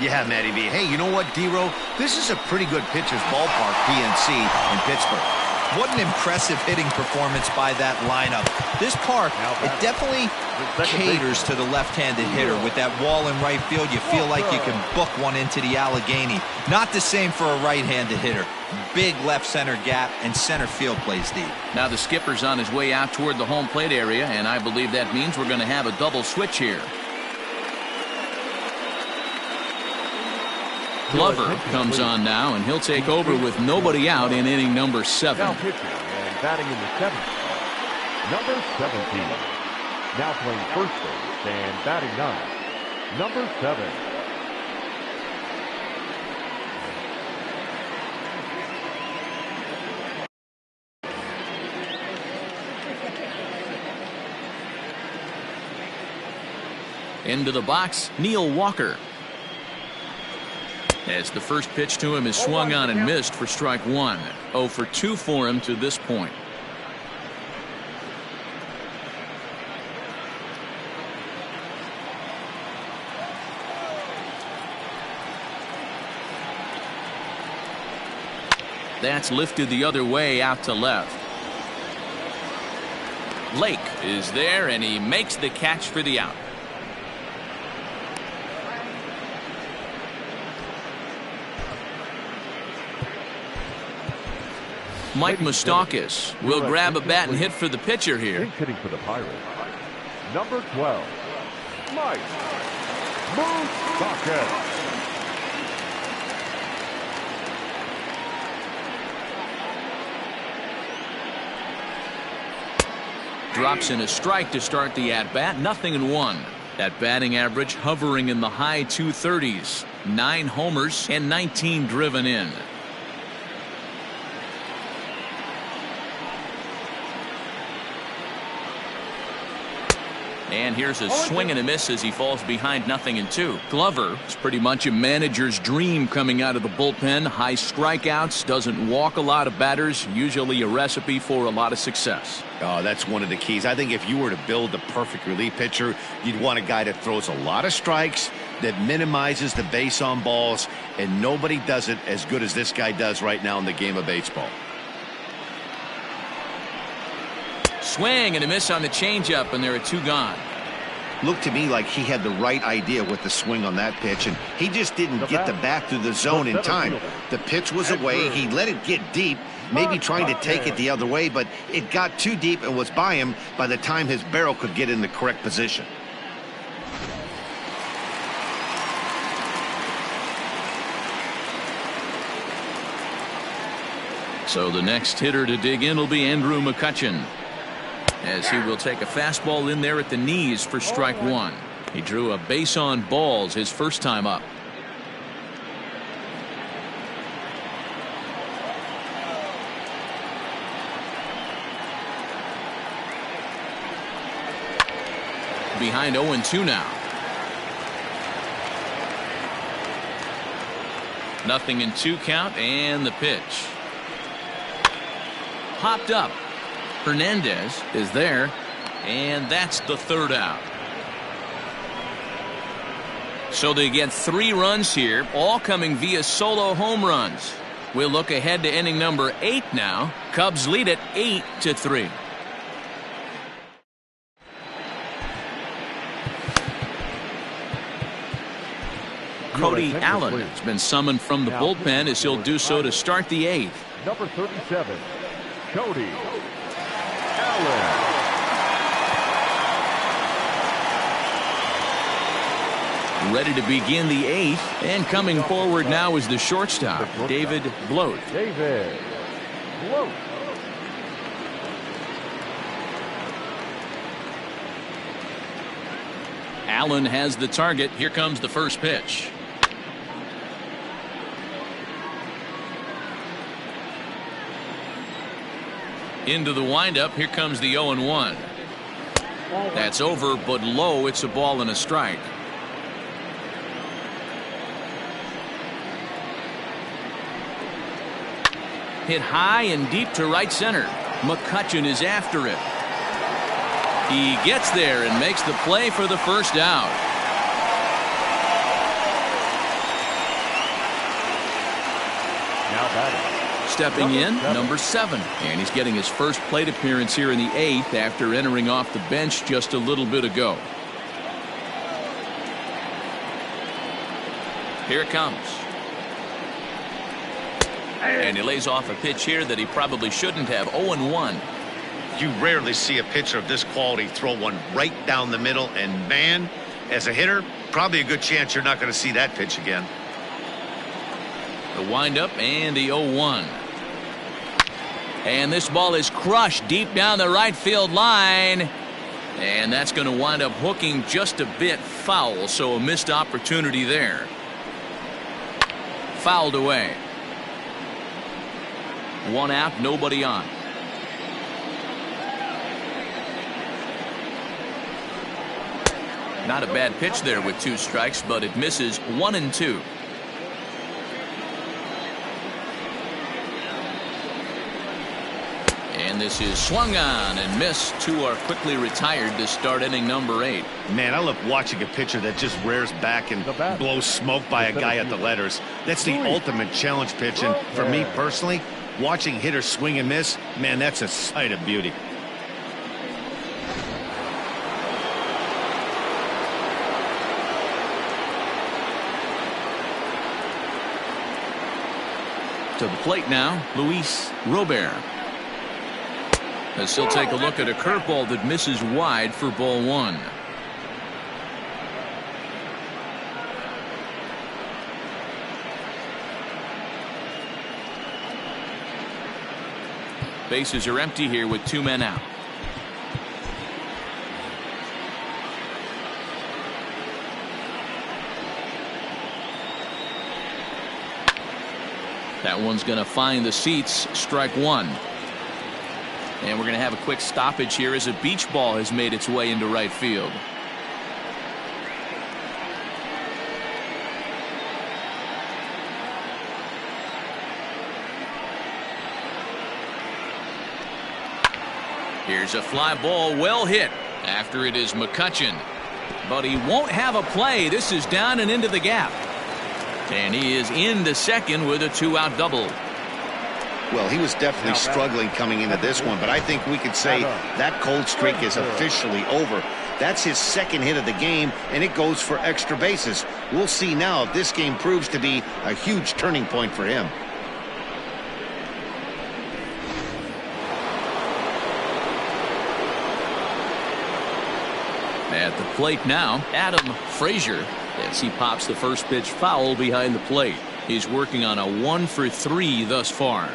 Yeah, Matty B. Hey, you know what, D-Row? This is a pretty good pitcher's ballpark, PNC, in Pittsburgh.
What an impressive hitting performance by that lineup. This park, it definitely caters to the left-handed hitter. With that wall in right field, you feel like you can book one into the Allegheny. Not the same for a right-handed hitter. Big left center gap, and center field plays deep.
Now the skipper's on his way out toward the home plate area, and I believe that means we're going to have a double switch here. Glover comes on now, and he'll take over with nobody out in inning number 7.
Now pitching and batting in the 7th, number 17. Now playing first base and batting 9, number 7.
Into the box, Neil Walker. As the first pitch to him is swung on and missed for strike 1. 0 for 2 for him to this point. That's lifted the other way out to left. Lake is there, and he makes the catch for the out. Mike Moustakas will grab a bat and hit for the pitcher here.
Hitting for the Pirates, number 12, Mike Moustakas.
Drops in a strike to start the at-bat. 0-1. That batting average hovering in the high 230s. 9 homers and 19 driven in. And here's a swing and a miss as he falls behind 0-2. Glover is pretty much a manager's dream coming out of the bullpen. High strikeouts, doesn't walk a lot of batters, usually a recipe for a lot of success.
Oh, that's one of the keys. I think if you were to build a perfect relief pitcher, you'd want a guy that throws a lot of strikes, that minimizes the base on balls, and nobody does it as good as this guy does right now in the game of baseball.
Swing and a miss on the changeup, and there are 2 gone.
Looked to me like he had the right idea with the swing on that pitch, and he just didn't get the bat through the zone in time. The pitch was away. He let it get deep, maybe trying to take it the other way, but it got too deep and was by him by the time his barrel could get in the correct position.
So the next hitter to dig in will be Andrew McCutchen, as he will take a fastball in there at the knees for strike 1. He drew a base on balls his first time up. Behind 0-2 now. 0-2 count, and the pitch. Popped up. Hernandez is there, and that's the 3rd out. So they get 3 runs here, all coming via solo home runs. We'll look ahead to inning number 8 now. Cubs lead it 8-3. Cody Allen has been summoned from the bullpen, as he'll do so to start the 8th.
Number 37, Cody Allen.
Ready to begin the 8th, and coming forward now is the shortstop, David Bloat.
David Bloat.
Allen has the target. Here comes the first pitch. Into the windup. Here comes the 0-1. That's over, but low. It's a ball and a strike. Hit high and deep to right center. McCutchen is after it. He gets there and makes the play for the first out.
Now batting.
Stepping in, number 7. And he's getting his first plate appearance here in the 8th after entering off the bench just a little bit ago. Here it comes. And he lays off a pitch here that he probably shouldn't have. 0-1.
You rarely see a pitcher of this quality throw one right down the middle, and man, as a hitter, probably a good chance you're not going to see that pitch again.
The windup and the 0-1. And this ball is crushed deep down the right field line. And that's going to wind up hooking just a bit foul, so a missed opportunity there. Fouled away. 1 out, nobody on. Not a bad pitch there with 2 strikes, but it misses. 1-2. And this is swung on and missed. 2 are quickly retired to start inning number 8.
Man, I love watching a pitcher that just rears back and blows smoke by a guy at the letters. That's the ultimate challenge pitch, and for me personally, watching hitters swing and miss, man, that's a sight of beauty.
To the plate now, Luis Robert. As he'll take a look at a curveball that misses wide for ball 1. Bases are empty here with 2 men out. That one's going to find the seats. Strike 1. And we're going to have a quick stoppage here as a beach ball has made its way into right field. Here's a fly ball, well hit after it is McCutchen. But he won't have a play. This is down and into the gap. And he is into second with a 2-out double.
Well, he was definitely struggling coming into this one, but I think we could say that cold streak is officially over. That's his 2nd hit of the game, and it goes for extra bases. We'll see now if this game proves to be a huge turning point for him.
At the plate now, Adam Frazier, as he pops the first pitch foul behind the plate. He's working on a 1-for-3 thus far.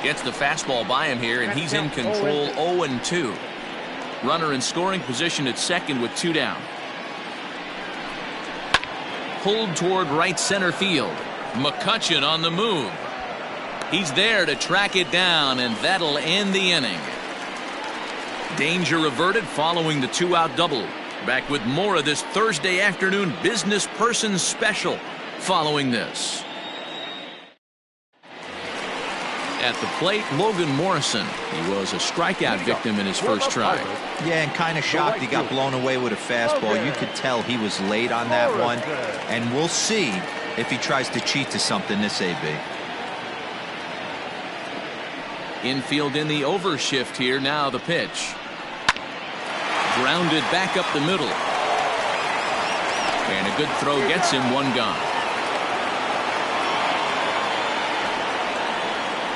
Gets the fastball by him here, and he's in control. 0-2. Runner in scoring position at second with 2 down. Pulled toward right center field. McCutchen on the move. He's there to track it down, and that'll end the inning. Danger averted following the 2-out double. Back with more of this Thursday afternoon business person special following this. At the plate, Logan Morrison. He was a strikeout victim in his first try.
Yeah, and kind of shocked he got blown away with a fastball. You could tell he was late on that one. And we'll see if he tries to cheat to something this AB.
Infield in the overshift here. Now the pitch. Grounded back up the middle. And a good throw gets him 1 gone.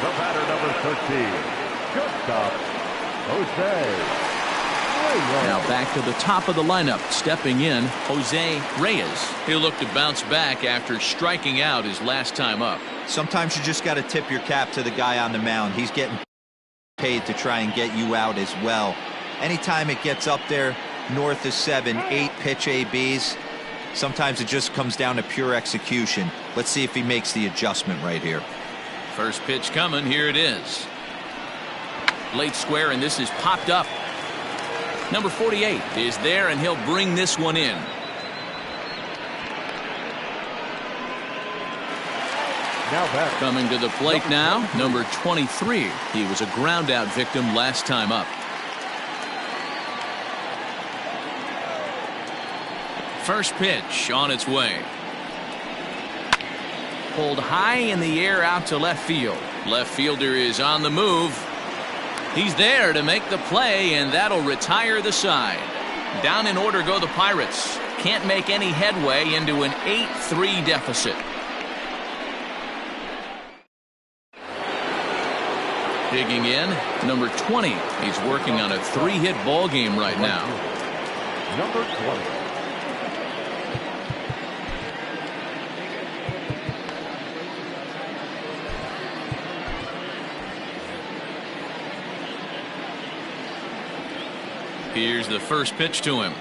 The batter, number 13, shortstop, Jose.
Now back to the top of the lineup. Stepping in, Jose Reyes. He'll look to bounce back after striking out his last time up.
Sometimes you just got to tip your cap to the guy on the mound. He's getting paid to try and get you out as well. Anytime it gets up there north of 7, 8 pitch ABs, sometimes it just comes down to pure execution. Let's see if he makes the adjustment right here.
First pitch coming. Here it is. Late square, and this is popped up. Number 48 is there, and he'll bring this one in. Coming to the plate now, number 23. He was a ground-out victim last time up. First pitch on its way. Pulled high in the air out to left field. Left fielder is on the move. He's there to make the play, and that'll retire the side. Down in order go the Pirates. Can't make any headway into an 8-3 deficit. Digging in, number 20. He's working on a 3-hit ball game right now.
Number 20.
Here's the first pitch to him.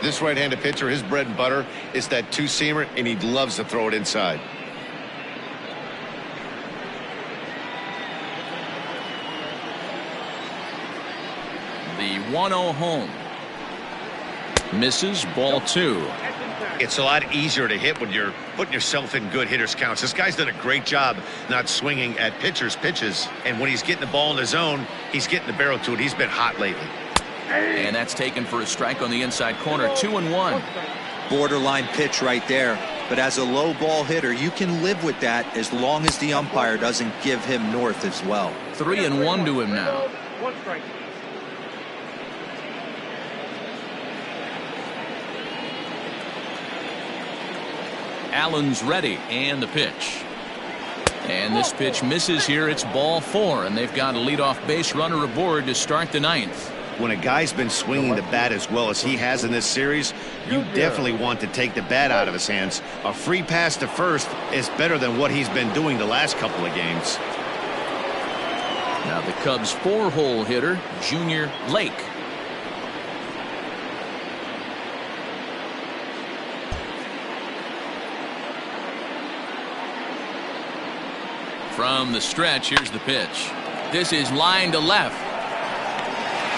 This right-handed pitcher, his bread and butter is that two-seamer, and he loves to throw it inside.
The 1-0 home. Misses, ball 2.
It's a lot easier to hit when you're putting yourself in good hitters counts. This guy's done a great job not swinging at pitchers' pitches, and when he's getting the ball in the zone, he's getting the barrel to it. He's been hot lately.
And that's taken for a strike on the inside corner. 2-1.
Borderline pitch right there. But as a low ball hitter, you can live with that as long as the umpire doesn't give him north as well.
3-1 to him now.
1 strike.
Allen's ready, and the pitch. And this pitch misses here. It's ball 4, and they've got a leadoff base runner aboard to start the 9th.
When a guy's been swinging the bat as well as he has in this series, you definitely want to take the bat out of his hands. A free pass to first is better than what he's been doing the last couple of games.
Now the Cubs' 4-hole hitter, Junior Lake. From the stretch, here's the pitch. This is line to left.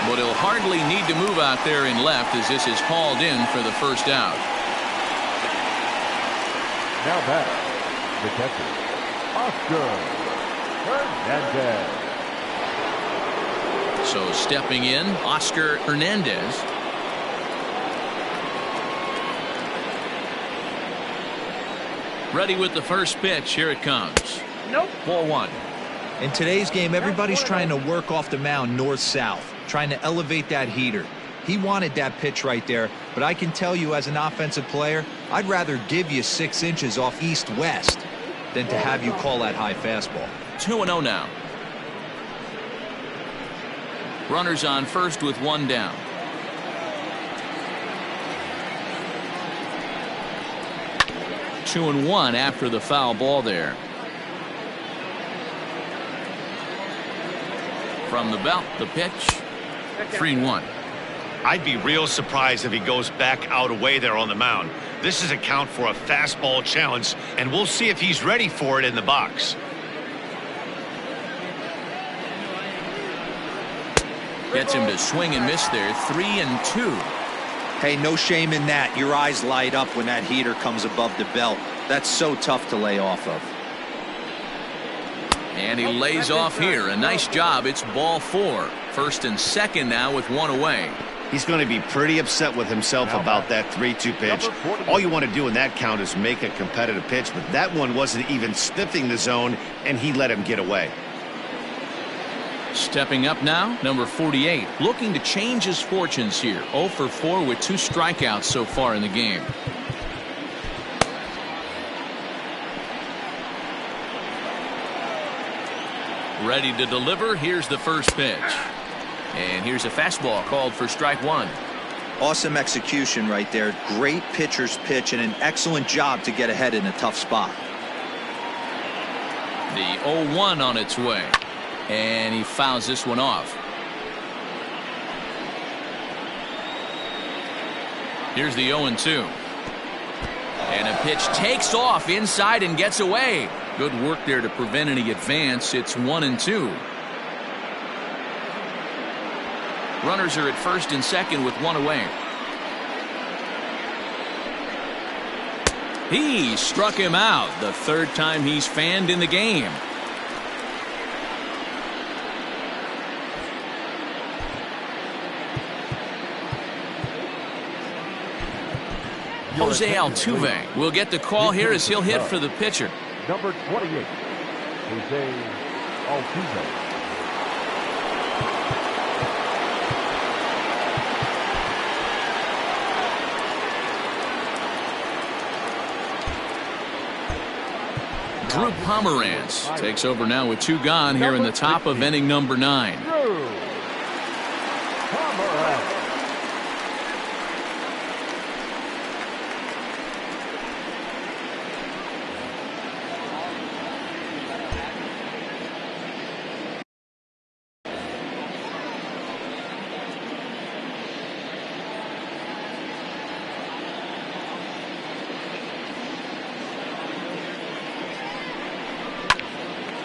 But he'll hardly need to move out there in left as this is hauled in for the first out.
Now back, the catcher, Oscar Hernandez.
So stepping in, Oscar Hernandez. Ready with the first pitch. Here it comes.
Nope.
Ball 1.
In today's game, everybody's trying to work off the mound north-south, trying to elevate that heater. He wanted that pitch right there, but I can tell you as an offensive player, I'd rather give you 6 inches off east-west than to have you call that high fastball.
2-0 now. Runners on first with 1 down. Two and 1 after the foul ball there. From the belt, the pitch. 3-1.
I'd be real surprised if he goes back out away there on the mound. This is a count for a fastball challenge, and we'll see if he's ready for it in the box.
Gets him to swing and miss there. 3-2.
Hey, no shame in that. Your eyes light up when that heater comes above the belt. That's so tough to lay off of.
And he lays off here. A nice job. It's ball 4. First and second now with 1 away.
He's going to be pretty upset with himself about that 3-2 pitch. All you want to do in that count is make a competitive pitch, but that one wasn't even sniffing the zone, and he let him get away.
Stepping up now, number 48, looking to change his fortunes here. 0 for 4 with 2 strikeouts so far in the game. Ready to deliver. Here's the first pitch. And here's a fastball called for strike 1.
Awesome execution right there. Great pitcher's pitch and an excellent job to get ahead in a tough spot.
The 0-1 on its way. And he fouls this one off. Here's the 0-2. And a pitch takes off inside and gets away. Good work there to prevent any advance. It's 1-2. Runners are at first and second with one away. He struck him out, the third time he's fanned in the game. Jose Altuve will get the call here as he'll hit for the pitcher.
Number 28, Jose Altuve.
Drew Pomeranz takes over now with 2 gone here in the top of inning number 9.
Drew Pomeranz.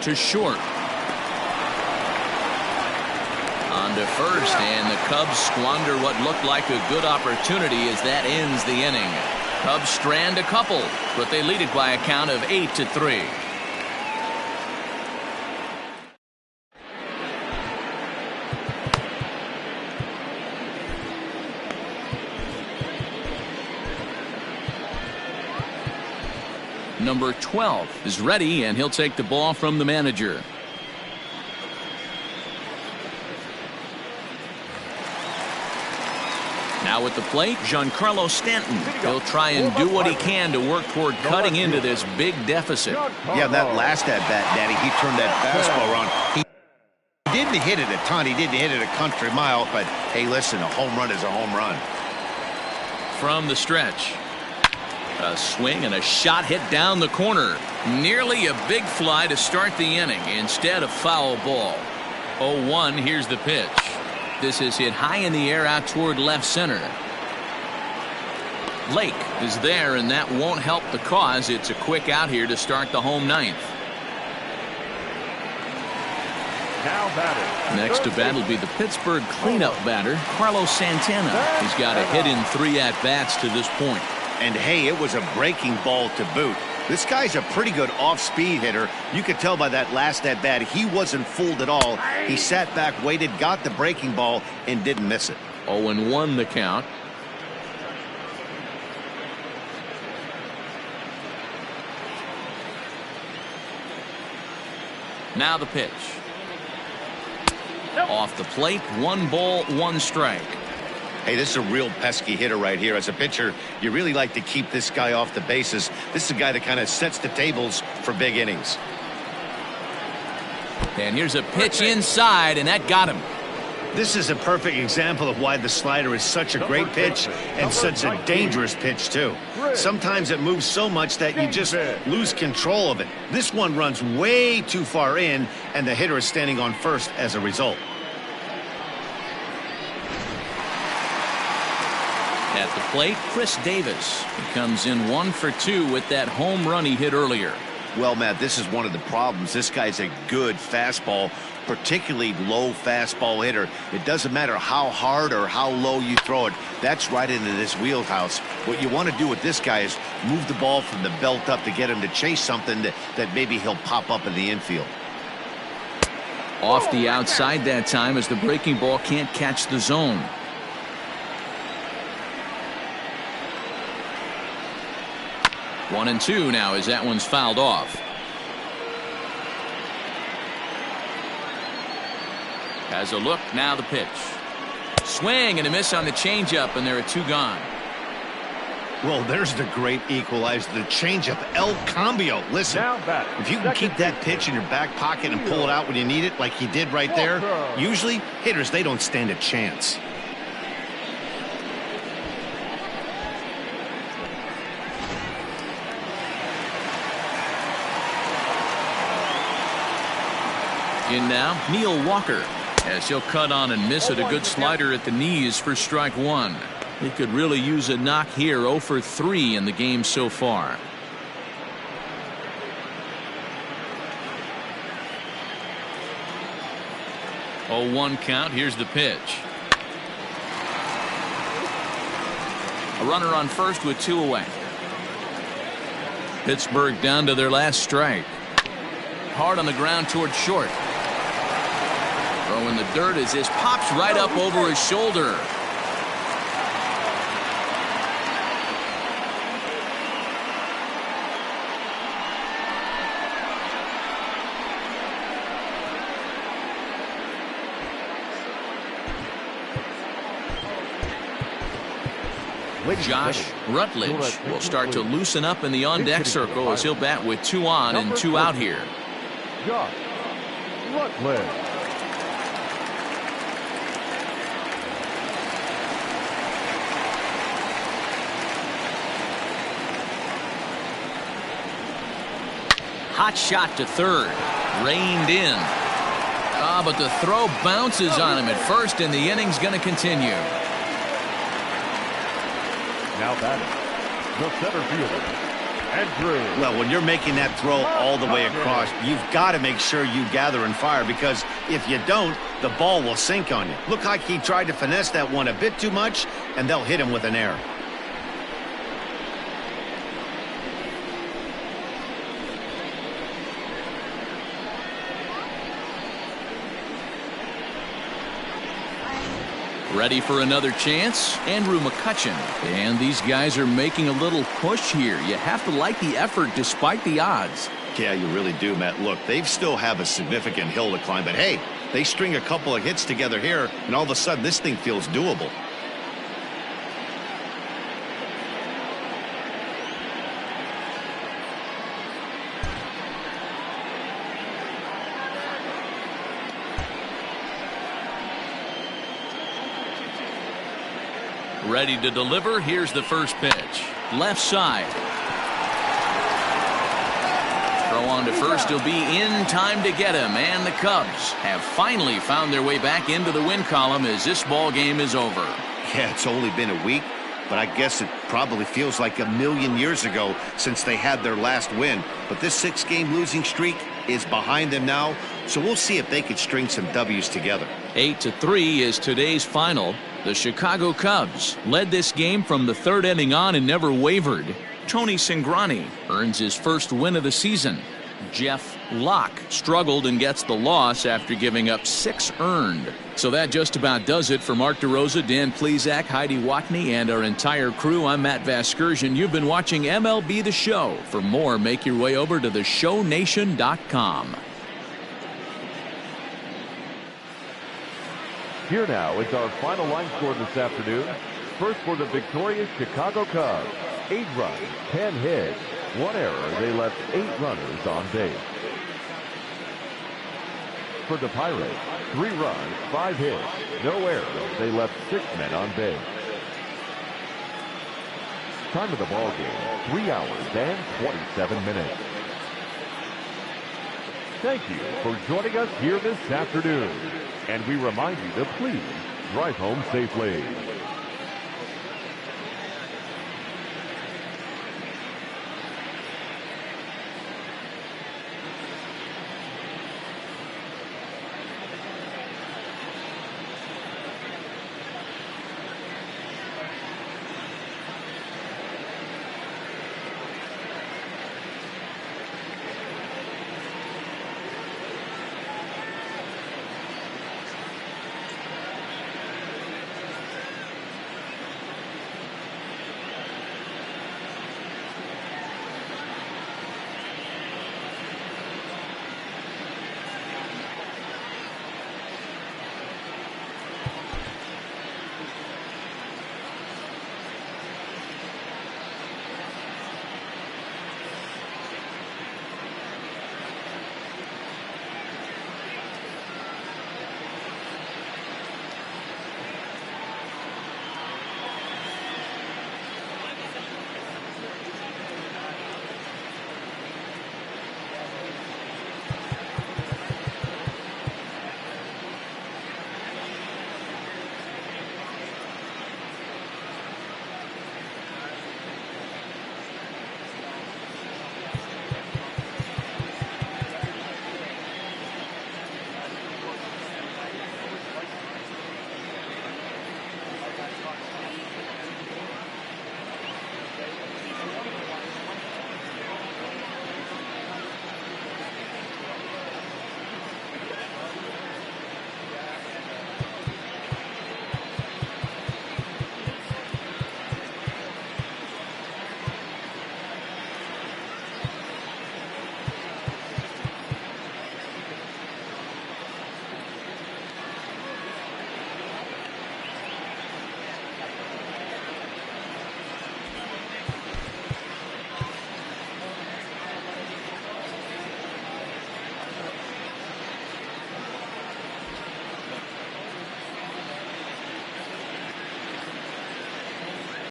To short. On to first, and the Cubs squander what looked like a good opportunity as that ends the inning. Cubs strand a couple, but they lead it by a count of 8-3. Number 12 is ready, and he'll take the ball from the manager. Now at the plate, Giancarlo Stanton. He'll try and do what he can to work toward cutting into this big deficit.
Yeah, that last at-bat, Daddy, he turned that fastball around. He didn't hit it a ton. He didn't hit it a country mile, but hey, listen, a home run is a home run.
From the stretch. A swing and a shot hit down the corner. Nearly a big fly to start the inning. Instead, a foul ball. 0-1, here's the pitch. This is hit high in the air out toward left center. Lake is there, and that won't help the cause. It's a quick out here to start the home ninth.
Now batting.
Next to bat will be the Pittsburgh cleanup batter, Carlos Santana. He's got a hit in 3 at-bats to this point.
And hey, it was a breaking ball to boot. This guy's a pretty good off-speed hitter. You could tell by that last at-bat he wasn't fooled at all. He sat back, waited, got the breaking ball, and didn't miss it.
0-1 the count. Now the pitch. Off the plate, 1 ball, 1 strike.
Hey, this is a real pesky hitter right here. As a pitcher, you really like to keep this guy off the bases. This is a guy that kind of sets the tables for big innings.
And here's a pitch inside, and that got him.
This is a perfect example of why the slider is such a great pitch and such a dangerous pitch, too. Sometimes it moves so much that you just lose control of it. This one runs way too far in, and the hitter is standing on first as a result.
At the plate, Chris Davis. He comes in 1 for 2 with that home run he hit earlier.
Well, Matt, this is one of the problems. This guy's a good fastball, particularly low fastball hitter. It doesn't matter how hard or how low you throw it. That's right into this wheelhouse. What you want to do with this guy is move the ball from the belt up to get him to chase something that maybe he'll pop up in the infield.
Off the outside that time as the breaking ball can't catch the zone. One and 2 now as that one's fouled off. Has a look, now the pitch. Swing and a miss on the changeup, and there are 2 gone.
Well, there's the great equalizer, the changeup, El Cambio. Listen, if you can keep that pitch in your back pocket and pull it out when you need it, like he did right there, usually hitters, they don't stand a chance.
In now, Neil Walker, as he'll cut on and miss it. A good slider at the knees for strike 1. He could really use a knock here. 0 for 3 in the game so far. Oh, 1 count. Here's the pitch. A runner on first with 2 away. Pittsburgh down to their last strike. Hard on the ground toward short. Throw in the dirt as this pops right up over his shoulder. Josh Rutledge will start to loosen up in the on-deck circle as he'll bat with 2 on and 2 out here.
Josh Rutledge.
Hot shot to third. Reined in. But the throw bounces on him at first, and the inning's going to continue.
Now batting, the center fielder, Andrew.
Well, when you're making that throw all the way across, you've got to make sure you gather and fire, because if you don't, the ball will sink on you. Look like he tried to finesse that one a bit too much, and they'll hit him with an error.
Ready for another chance? Andrew McCutchen. And these guys are making a little push here. You have to like the effort despite the odds.
Yeah, you really do, Matt. Look, they still have a significant hill to climb, but hey, they string a couple of hits together here, and all of a sudden this thing feels doable.
Ready to deliver. Here's the first pitch. Left side. Throw on to first. He'll be in time to get him. And the Cubs have finally found their way back into the win column as this ball game is over.
Yeah, it's only been a week, but I guess it probably feels like a million years ago since they had their last win. But this 6-game losing streak is behind them now, so we'll see if they could string some W's together.
8-3 is today's final. The Chicago Cubs led this game from the 3rd inning on and never wavered. Tony Cingrani earns his first win of the season. Jeff Locke struggled and gets the loss after giving up 6 earned. So that just about does it for Mark DeRosa, Dan Plesac, Heidi Watney, and our entire crew. I'm Matt Vasgersian. You've been watching MLB The Show. For more, make your way over to theshownation.com.
Here now is our final line score this afternoon. First for the victorious Chicago Cubs, 8 runs, 10 hits, 1 error. They left 8 runners on base. For the Pirates, 3 runs, 5 hits, no errors. They left 6 men on base. Time of the ball game, 3 hours and 27 minutes. Thank you for joining us here this afternoon. And we remind you to please drive home safely.